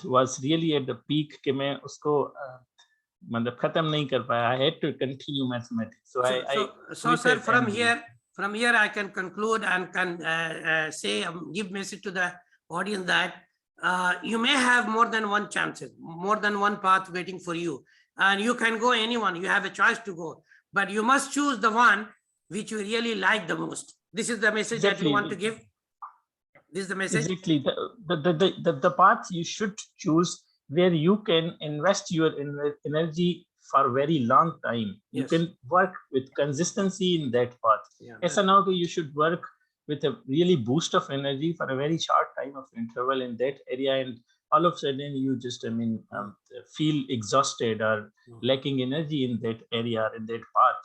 was really at the peak. कि मैं उसको मतलब खत्म नहीं कर पाया. I had to continue mathematics. So sir, from here I can conclude and can say, give message to the audience that you may have more than one chances, more than one path waiting for you, and you can go anyone. You have a choice to go, but you must choose the one which you really like the most. This is the message that you want to give. This is the message. Exactly. The path you should choose where you can invest your energy for a very long time. You can work with consistency in that path. SNOK, you should work with a really boost of energy for a very short time of interval in that area, and all of a sudden you just, I mean, feel exhausted or lacking energy in that area, in that path.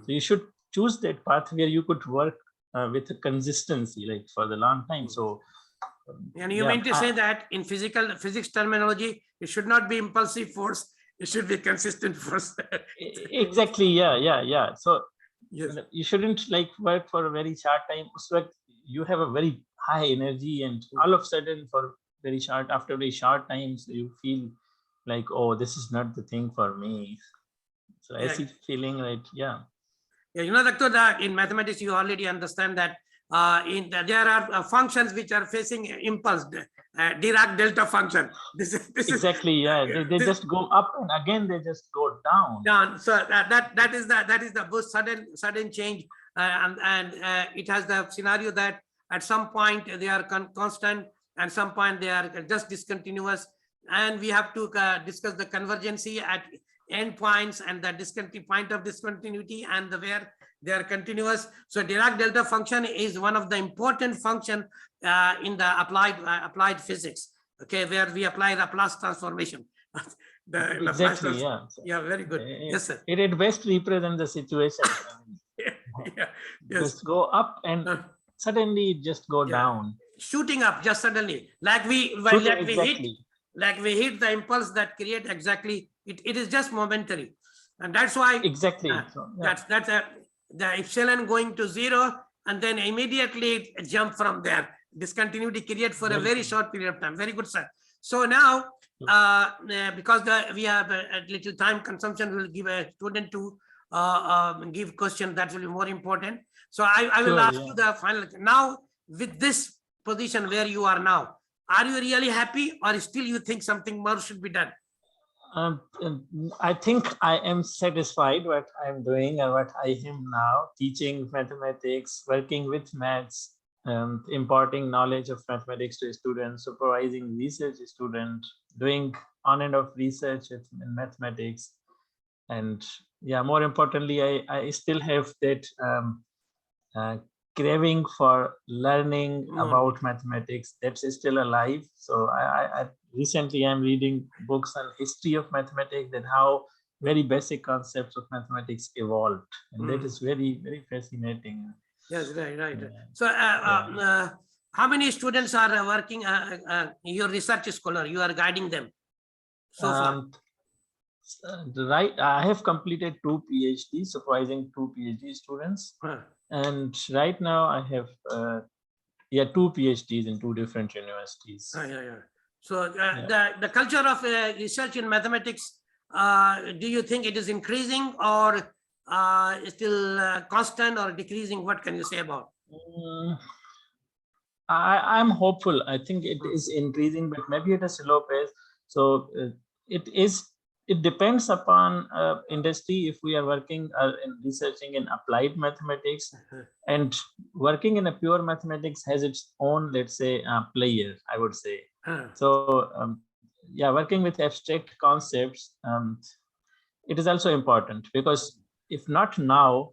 So you should choose that path where you could work with a consistency, like for the long time. So, and you mean to say that in physics terminology, it should not be impulsive force, it should be consistent force. Exactly. Yeah. So you shouldn't like work for a very short time. So you have a very high energy, and all of a sudden after very short times, you feel like, oh, this is not the thing for me. So I see feeling right. Yeah, you know, Doctor, that in mathematics, you already understand that there are functions which are facing impulse, Dirac delta function. This exactly. They just go up, and again they just go down. So that is the boost, sudden change, and it has the scenario that at some point they are constant, and some point they are just discontinuous, and we have to discuss the convergency at end points and the point of discontinuity and where they are continuous. So Dirac delta function is one of the important function in the applied physics, okay, where we apply Laplace transformation. the Exactly, masters. yeah. Yeah, very good. Yes, sir. It at best represents the situation. I mean, Yeah, yes. just go up and Uh, suddenly it just go yeah. down. Shooting up just suddenly, like we Exactly. hit the impulse that create exactly it is just momentary, and that's why Exactly. So, yeah. that's the epsilon going to zero, and then immediately it jump from there. Discontinuity create for a Very very good. short period of time. Very good, sir. So now, because we have a little time consumption, we'll give a student to give question that will be more important. So I will Sure, ask yeah. you the final. Now, with this position where you are now, are you really happy, or still you think something more should be done? I think I am satisfied what I'm doing and what I am now, teaching mathematics, working with maths, imparting knowledge of mathematics to students, supervising research students, doing on and off research in mathematics. And yeah, more importantly, I still have that craving for learning about mathematics that's still alive. So I recently I'm reading books on history of mathematics and how very basic concepts of mathematics evolved, and that is very, very fascinating. Yes, right. Yeah. So how many students are working your research scholar? You are guiding them so far? Right, I have completed 2 PhDs, supervising 2 PhD students. And right now I have 2 PhDs in 2 different universities. So the culture of research in mathematics, do you think it is increasing, or still constant, or decreasing? What can you say about? I'm hopeful. I think it is increasing, but maybe at a slow pace. So it depends upon industry. If we are working in researching in applied mathematics, and working in a pure mathematics has its own, let's say, player, I would say. So yeah, working with abstract concepts, it is also important, because if not now,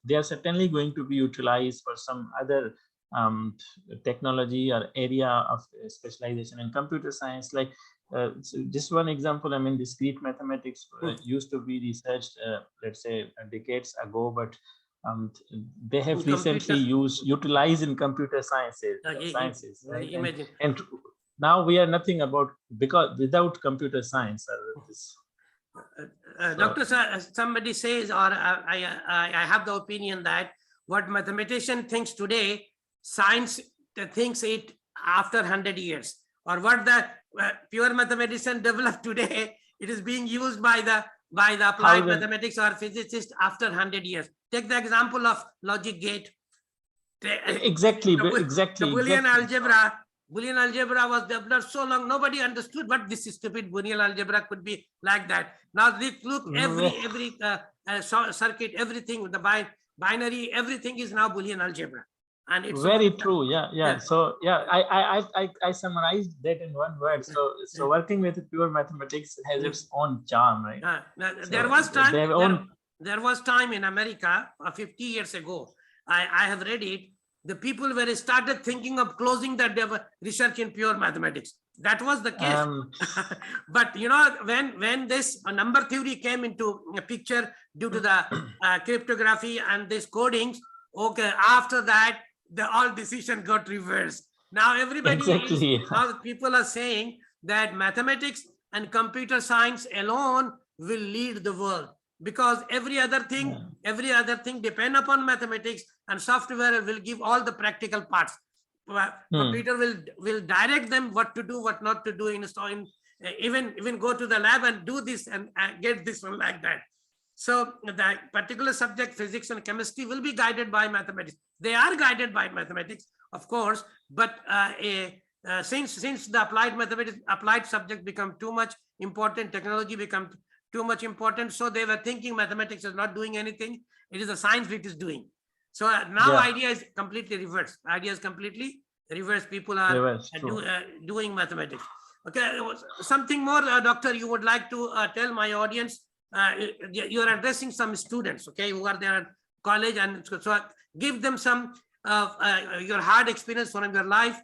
they are certainly going to be utilized for some other technology or area of specialization in computer science. Like so just one example, I mean, discrete mathematics used to be researched, let's say, decades ago, but they have recently utilized in computer sciences. Right? And now we are nothing about, because without computer science. Doctor, somebody says, or I have the opinion that what mathematician thinks today, science thinks it after 100 years, or what the pure mathematician developed today, it is being used by the applied mathematics or physicists after 100 years. Take the example of logic gate. Exactly. The Boolean algebra was developed so long, nobody understood what this stupid Boolean algebra could be like that. Now look, every circuit, everything with the binary, everything is now Boolean algebra. And it's very true. Yeah. So yeah, I summarized that in one word. So working with pure mathematics has its own charm, right? There was time in America 50 years ago. I have read it. The people were started thinking of closing the research in pure mathematics. That was the case. But you know, when this number theory came into a picture due to the cryptography and this codings, okay, after that, all decision got reversed. Now everybody now people are saying that mathematics and computer science alone will lead the world, because every other thing depend upon mathematics, and software will give all the practical parts. Computer will direct them what to do, what not to do, even go to the lab and do this and get this one like that. So the particular subject, physics and chemistry, will be guided by mathematics. They are guided by mathematics, of course, but since the applied subject become too much important, technology become too much important, so they were thinking mathematics is not doing anything. It is a science which is doing. So now idea is completely reversed. Idea is completely reversed. People are doing mathematics. Okay, something more, doctor, you would like to tell my audience? You are addressing some students, okay, who are there at college, and so give them some your hard experience from your life,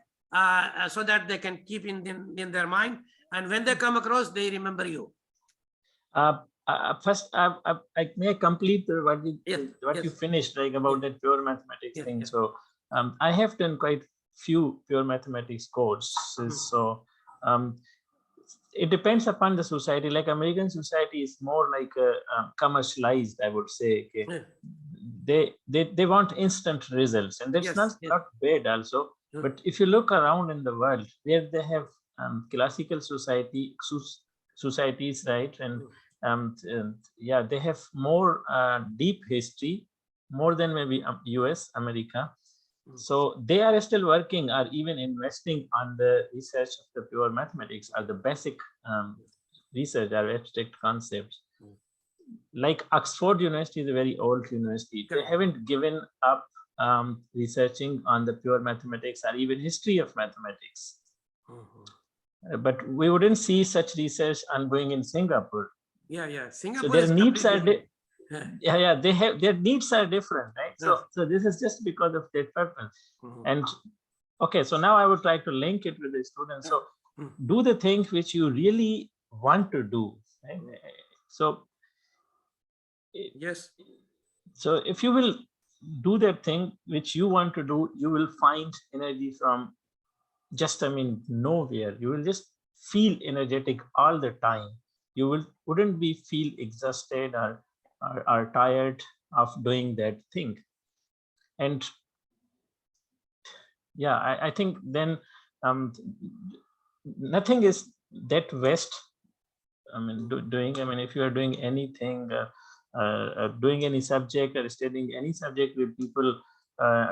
so that they can keep in their mind, and when they come across, they remember you. First, I may complete what you Yes. finished, like about that pure mathematics Yes, thing. yes. So I have done quite few pure mathematics courses. So it depends upon the society. Like American society is more like commercialized, I would say. Okay. Yeah. They want instant results, and that's Yes, not yes. not bad also. Mm. But if you look around in the world where they have classical societies, right, and yeah, they have more deep history, more than maybe US, America. So they are still working or even investing on the research of the pure mathematics or the basic research or abstract concepts. Like Oxford University is a very old university. They Correct. haven't given up researching on the pure mathematics or even history of mathematics. But we wouldn't see such research ongoing in Singapore. Yeah. So Singapore their is needs are completely different. yeah, they have their needs are different, right? Yes. So this is just because of that purpose. Mhm. And okay, so now I would try to link it with the students. So Mhm. do the things which you really want to do, right? So Yes. so if you will do that thing which you want to do, you will find energy from just, I mean, nowhere. You will just feel energetic all the time. You wouldn't be feel exhausted or tired of doing that thing. And yeah, I think then nothing is that waste. I mean, doing, I mean, if you are doing anything, doing any subject or studying any subject with people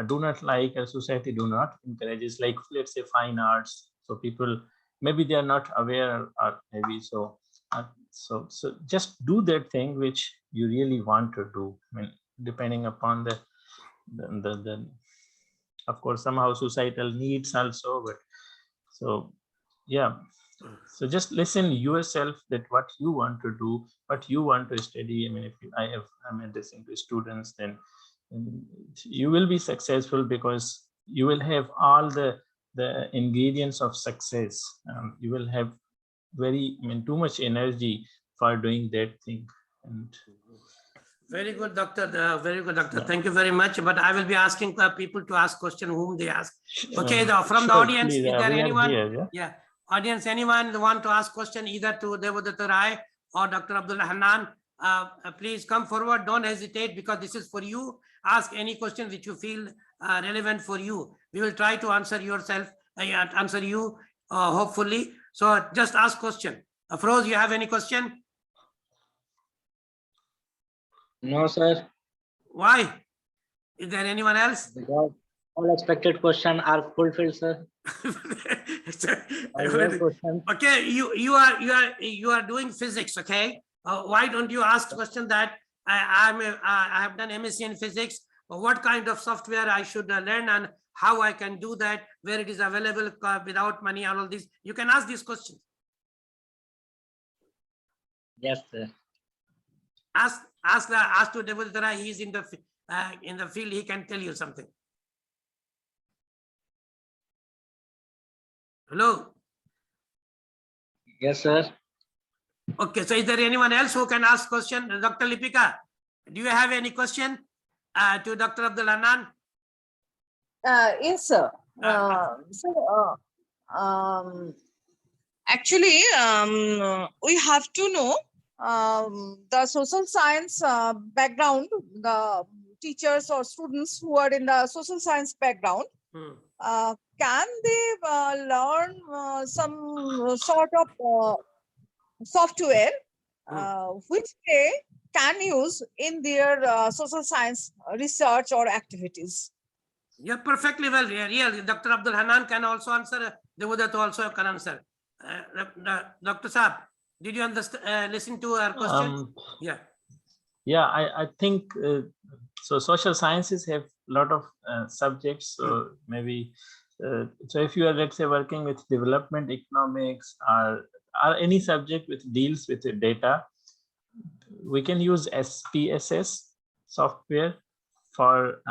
do not like, or society do not encourage, is like, let's say, fine arts. So people, maybe they are not aware, or maybe so. So just do that thing which you really want to do. I mean, depending upon the of course, somehow societal needs also, but so yeah. So just listen yourself that what you want to do, what you want to study. I mean, if I'm addressing to students, then you will be successful because you will have all the ingredients of success. You will have too much energy for doing that thing. And Very good, doctor. Very good, doctor. Thank you very much. But I will be asking people to ask question whom they ask. Okay, from the sure, audience, please, is there we are anyone? here, Yeah, audience, anyone want to ask question either to Debadyuti Roy or Dr. Abdul Hannan? Please come forward. Don't hesitate, because this is for you. Ask any question which you feel relevant for you. We will try to answer answer you hopefully. So just ask question. Afroz, you have any question? No, sir. Why? Is there anyone else? Because all expected questions are fulfilled, sir. All your questions. Okay, you are doing physics. Okay, why don't you ask question that I have done MSc in physics. What kind of software I should learn and how I can do that, where it is available without money, and all this. You can ask these questions. Yes, sir. Ask to Debadyuti Roy. He's in the field. He can tell you something. Hello. Yes, sir. Okay, so is there anyone else who can ask question? Dr. Lipika, do you have any question to Dr. Abdul Hannan? Yes, sir. Actually, we have to know the social science background, the teachers or students who are in the social science background. Can they learn some sort of software which they can use in their social science research or activities? Yeah, perfectly well. Yeah, Dr. Abdul Hannan can also answer. Debadyuti also can answer. Dr. Saab, did you understand? Listen to our question. Yeah, I think so. Social sciences have a lot of subjects. So maybe so if you are, let's say, working with development economics or any subject which deals with the data, we can use SPSS software for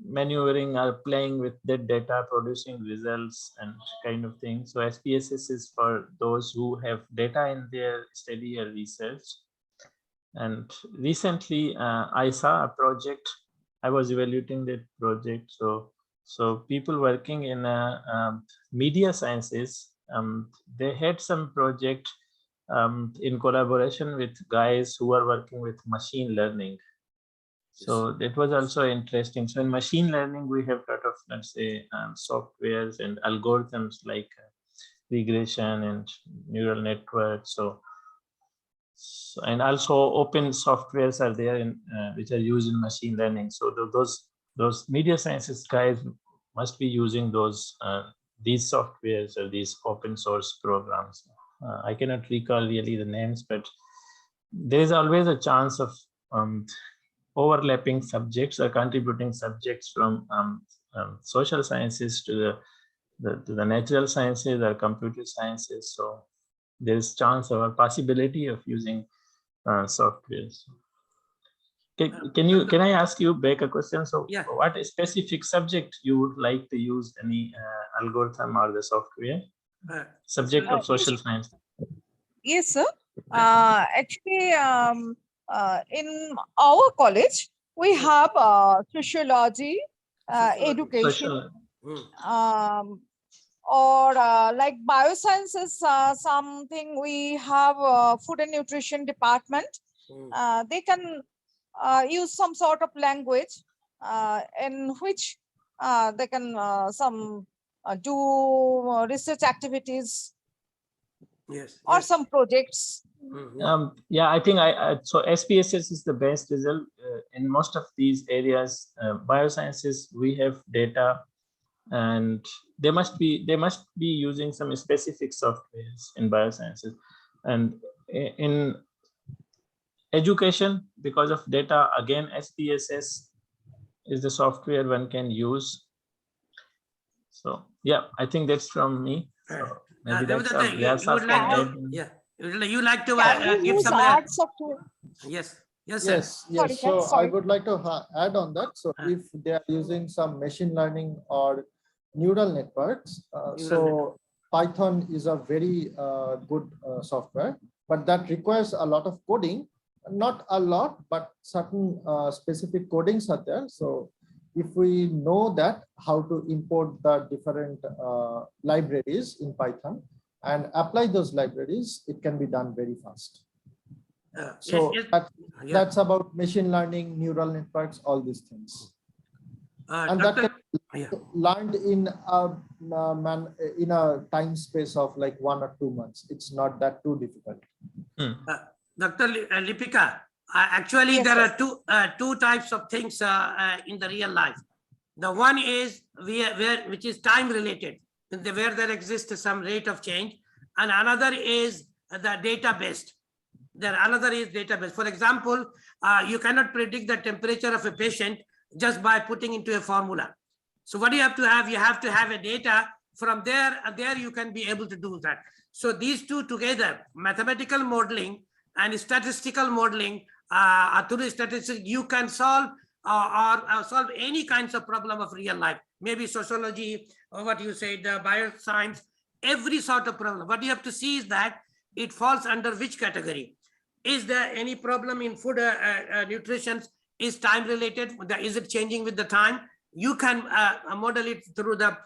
maneuvering or playing with that data, producing results and kind of thing. So SPSS is for those who have data in their study or research. And recently I saw a project, I was evaluating that project. So people working in media sciences, they had some project in collaboration with guys who are working with machine learning. So that was also interesting. So in machine learning, we have a lot of, let's say, softwares and algorithms like regression and neural networks. So and also open softwares are there in which are used in machine learning. So those media sciences guys must be using these softwares or these open source programs. I cannot recall really the names, but there is always a chance of overlapping subjects or contributing subjects from social sciences to the natural sciences or computer sciences. So there is chance or possibility of using softwares. Can I ask you back a question? So Yeah. what specific subject you would like to use any algorithm or the software? Subject of social science. Yes, sir. Actually, in our college, we have sociology, education, or like biosciences, something we have food and nutrition department. They can use some sort of language in which they can do research activities Yes. or some projects. Yeah, I think so SPSS is the best result in most of these areas. Biosciences, we have data, and they must be using some specific softwares in biosciences. And in education, because of data, again SPSS is the software one can use. So yeah, I think that's from me. So maybe that's all. Yeah, you like to Can you give use some art software? Yes, sir. Sorry, So I sorry. would like to add on that. So if they are using some machine learning or neural networks, so Python is a very good software, but that requires a lot of coding. Not a lot, but certain specific codings are there. So if we know that how to import the different libraries in Python and apply those libraries, it can be done very fast. So that's about machine learning, neural networks, all these things. And that can be learned in a time space of like 1 or 2 months. It's not that too difficult. Dr. Lipika, actually Yes, there sir. are two types of things in the real life. The one is which is time related, where there exists some rate of change, and another is the data based. Another is database. For example, you cannot predict the temperature of a patient just by putting into a formula. So what you have to have a data from there. There you can be able to do that. So these two together, mathematical modeling and statistical modeling, through statistics, you can solve or solve any kinds of problem of real life. Maybe sociology, or what you said, bioscience, every sort of problem. What you have to see is that it falls under which category. Is there any problem in food nutrition? Is time related? Is it changing with the time? You can model it through the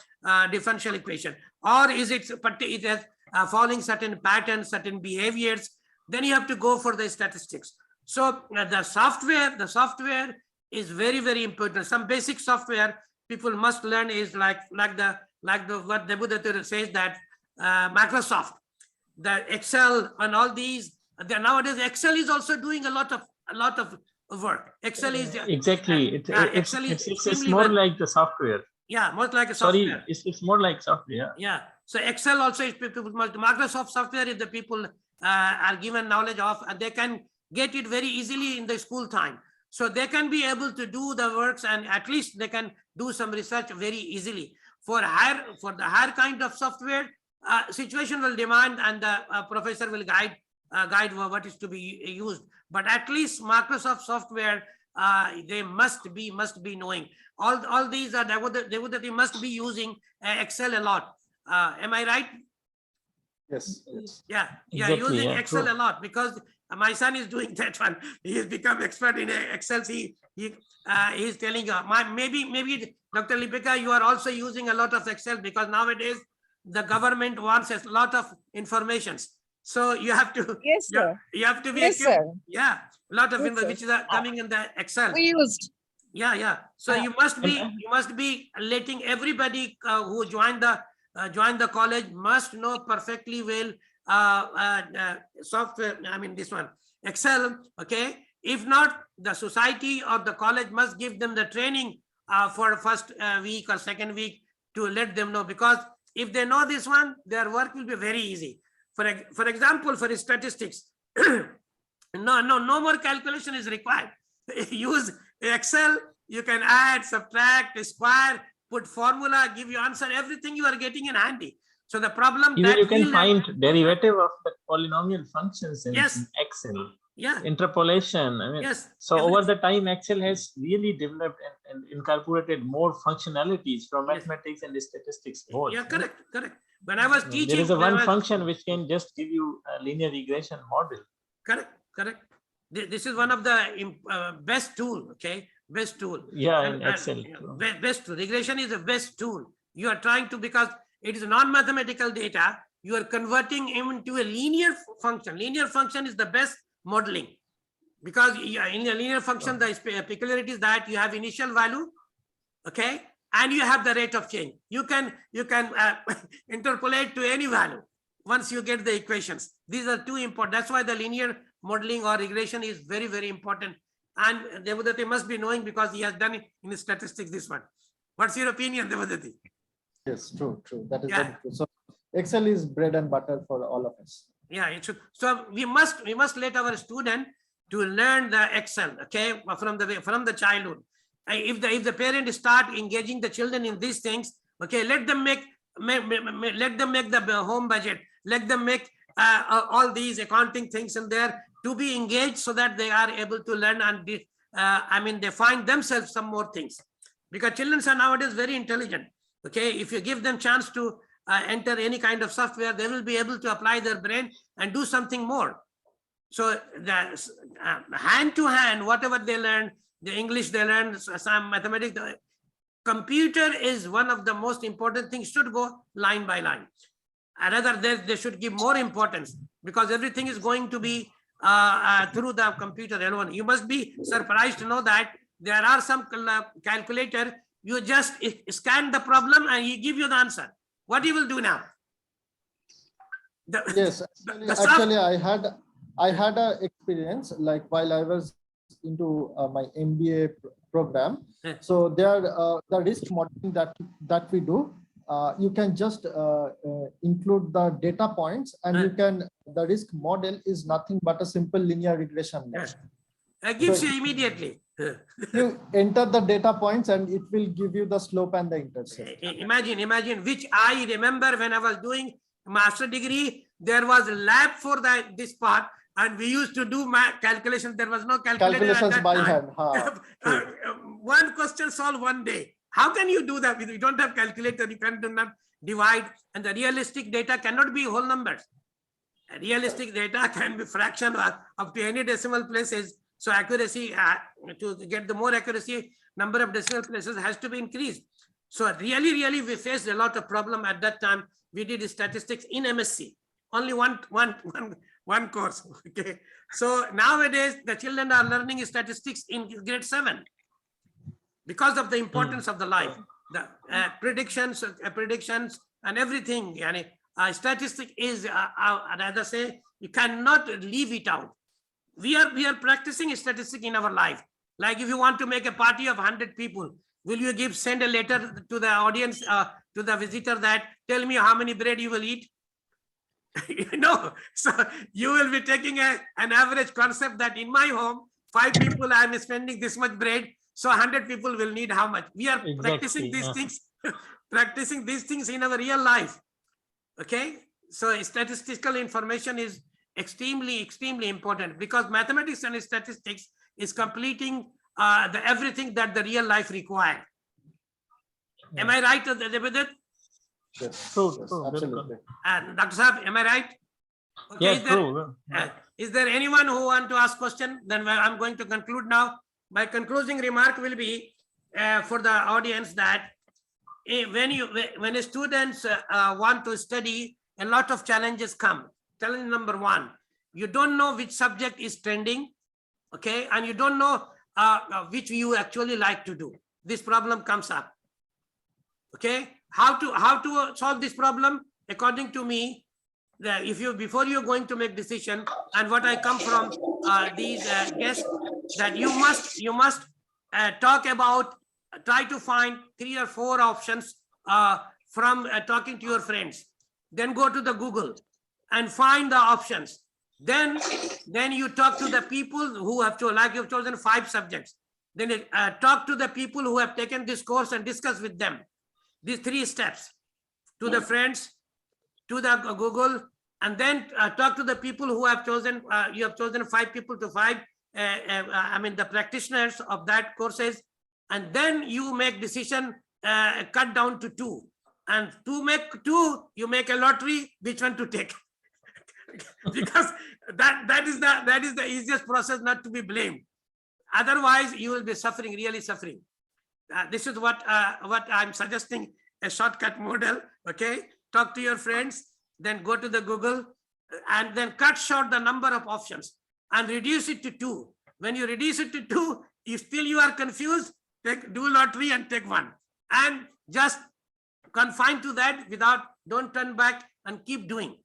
differential equation. Or is it has following certain patterns, certain behaviors? Then you have to go for the statistics. So the software is very, very important. Some basic software people must learn is like what Debadyuti says, that Microsoft, the Excel and all these. Nowadays Excel is also doing a lot of work. Excel is exactly it's more like the software. Yeah, more like a software. Sorry, it's more like software. Yeah. So Excel also is people. Microsoft software is the people are given knowledge of, and they can get it very easily in the school time. So they can be able to do the works, and at least they can do some research very easily. For the higher kind of software, situation will demand, and the professor will guide what is to be used. But at least Microsoft software they must be knowing. All these are they must be using Excel a lot. Am I right? Yes. Yes. Yeah, Exactly, using yeah, Excel true. a lot, because my son is doing that one. He has become expert in Excel. He's telling maybe Dr. Lipika, you are also using a lot of Excel, because nowadays the government wants a lot of informations. So you have to Yes, sir. you have to be Yes, equipped. sir. Yeah, a lot of Yes, info sir. which is coming in the Excel. We used. Yeah. So Uh, you must and- be letting everybody who join the college must know perfectly well software. I mean this one, Excel. Okay. If not, the society or the college must give them the training for first week or second week to let them know, because if they know this one, their work will be very easy. For example, for statistics, no more calculation is required. Use Excel, you can add, subtract, square, put formula, give you answer, everything you are getting in handy. So the problem Even that you can we find derivative of the polynomial functions in Yes. Excel. Yeah. Interpolation. I mean, Yes. so over everything. the time, Excel has really developed and incorporated more functionalities from Yes. mathematics and statistics both. Yeah, correct. When I was teaching, There is a one function which can just give you a linear regression model. Correct. This is one of the best tool. Okay, best tool. Yeah, in Excel. Best tool. Regression is the best tool. You are trying to, because it is non-mathematical data, you are converting into a linear function. Linear function is the best modeling, because in a linear function, the peculiarity is that you have initial value, okay, and you have the rate of change. You can interpolate to any value once you get the equations. These are two important. That's why the linear modeling or regression is very, very important. And Debadyuti must be knowing, because he has done it in statistics, this one. What's your opinion, Debadyuti? Yes, true. That is very true. So Excel is bread and butter for all of us. Yeah, it should. So we must let our student to learn the Excel, okay, from the childhood. If the parent start engaging the children in these things, okay, let them make the home budget, let them make all these accounting things in there to be engaged, so that they are able to learn, and they find themselves some more things, because children are nowadays very intelligent. Okay, if you give them chance to enter any kind of software, they will be able to apply their brain and do something more. So the hand to hand, whatever they learn, the English they learn, some mathematics, the computer is one of the most important things, should go line by line. Rather, they should give more importance, because everything is going to be through the computer alone. You must be surprised to know that there are some calculator, you just scan the problem and he give you the answer. What you will do now? Yes, actually I had a experience, like while I was into my MBA program. So there the risk modeling that we do, you can just include the data points, and the risk model is nothing but a simple linear regression model. It gives you immediately. You enter the data points and it will give you the slope and the intercept. Imagine, which I remember when I was doing master degree, there was a lab for this part, and we used to do calculations. There was no calculations by hand. One question solved one day. How can you do that? You don't have calculator, you can do not divide, and the realistic data cannot be whole numbers. Realistic data can be fraction up to any decimal places. So accuracy, to get the more accuracy, number of decimal places has to be increased. So really, we faced a lot of problem at that time. We did statistics in MSc, only one course. Okay. So nowadays the children are learning statistics in grade 7 because of the importance of the life, the predictions and everything. Statistic is, rather say, you cannot leave it out. We are practicing statistics in our life. Like if you want to make a party of 100 people, will you send a letter to the audience, to the visitor, that tell me how many bread you will eat? No. So you will be taking an average concept that in my home, 5 people, I am spending this much bread. So 100 people will need how much? We are practicing these things, practicing these things in our real life. Okay. So statistical information is extremely important, because mathematics and statistics is completing everything that the real life required. Am I right, Debadyuti? Yes, True, yes, true, absolutely. And Dr. Saab, am I right? Okay, Yes, is there, true. is there anyone who want to ask question? Then I'm going to conclude now. My concluding remark will be for the audience that when students want to study, a lot of challenges come. Challenge number one, you don't know which subject is trending, okay, and you don't know which you actually like to do. This problem comes up. Okay, how to solve this problem? According to me, that if you before you're going to make decision, and what I come from these guests, that you must talk about, try to find 3 or 4 options from talking to your friends. Then go to the Google and find the options. Then you talk to the people who have chosen, like you've chosen 5 subjects. Then talk to the people who have taken this course and discuss with them. These 3 steps: to the friends, to the Google, and then talk to the people who have chosen. You have chosen 5 people to 5. I mean the practitioners of that courses, and then you make decision cut down to 2. And to make 2, you make a lottery which one to take. Because that is the easiest process, not to be blamed. Otherwise, you will be suffering, really suffering. This is what I'm suggesting, a shortcut model. Okay, talk to your friends, then go to the Google, and then cut short the number of options and reduce it to 2. When you reduce it to 2, if still you are confused, do lottery and take 1, and just confine to that. Don't turn back and keep doing,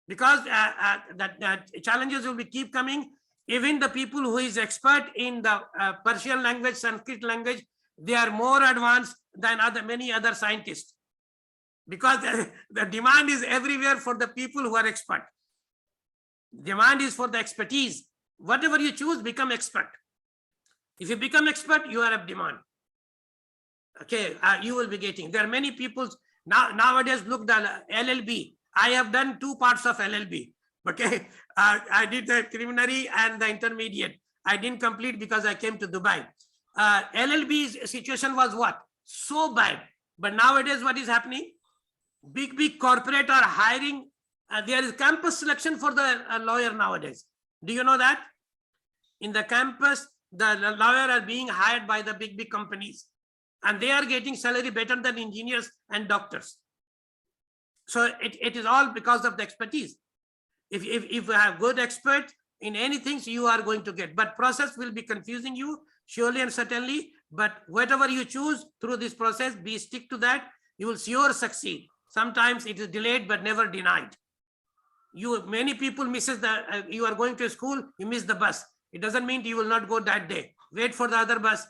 because that challenges will be keep coming. Even the people who is expert in the Persian language, Sanskrit language, they are more advanced than many other scientists, because the demand is everywhere for the people who are expert. Demand is for the expertise. Whatever you choose, become expert. If you become expert, you are of demand. Okay, you will be getting. There are many people nowadays. Look, the LLB. I have done 2 parts of LLB. Okay, I did the preliminary and the intermediate. I didn't complete because I came to Dubai. LLB's situation was what? So bad. But nowadays, what is happening? Big corporate are hiring. There is campus selection for the lawyer nowadays. Do you know that? In the campus, the lawyer are being hired by the big companies, and they are getting salary better than engineers and doctors. So it is all because of the expertise. If you have good expert in anything, you are going to get. But process will be confusing you, surely and certainly. But whatever you choose through this process, stick to that. You will sure succeed. Sometimes it is delayed but never denied. Many people misses you are going to school, you miss the bus. It doesn't mean you will not go that day. Wait for the other bus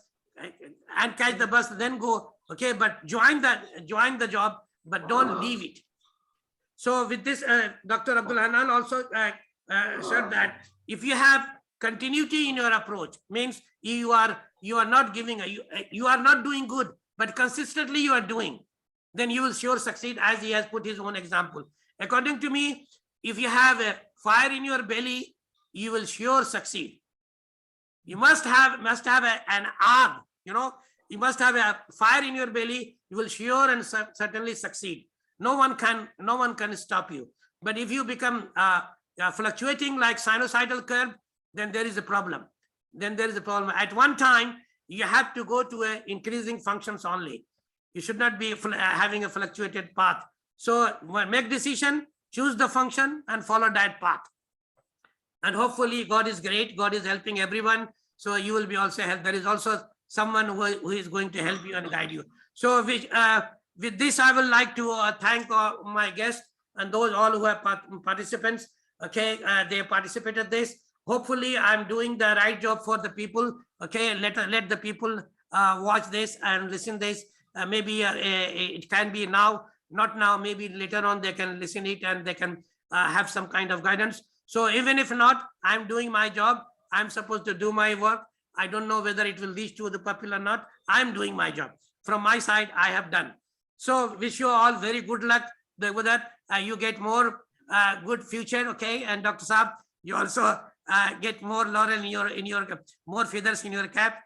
and catch the bus, then go. Okay, but join the job, but don't leave it. So with this, Dr. Abdul Hannan also said that if you have continuity in your approach, means you are not giving, you are not doing good, but consistently you are doing, then you will sure succeed, as he has put his own example. According to me, if you have a fire in your belly, you will sure succeed. You must have an arm, you must have a fire in your belly. You will sure and certainly succeed. No one can stop you. But if you become fluctuating like sinusoidal curve, then there is a problem. At one time, you have to go to increasing functions only. You should not be having a fluctuated path. So make decision, choose the function, and follow that path. And hopefully, God is great. God is helping everyone. So you will be also helped. There is also someone who is going to help you and guide you. So with this, I would like to thank my guests and those all who have participants. Okay, they participated this. Hopefully, I'm doing the right job for the people. Okay, let the people watch this and listen this. Maybe it can be now, not now. Maybe later on they can listen it and they can have some kind of guidance. So even if not, I'm doing my job. I'm supposed to do my work. I don't know whether it will reach to the people or not. I'm doing my job. From my side, I have done. So wish you all very good luck with that. You get more good future, okay? And Dr. Saab, you also get more laurel in your more feathers in your cap.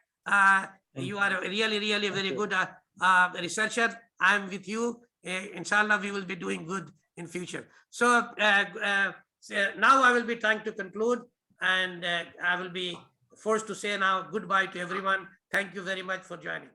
You are a really a very good researcher. I am with you. Inshallah, we will be doing good in future. So now I will be trying to conclude, and I will be forced to say now goodbye to everyone. Thank you very much for joining.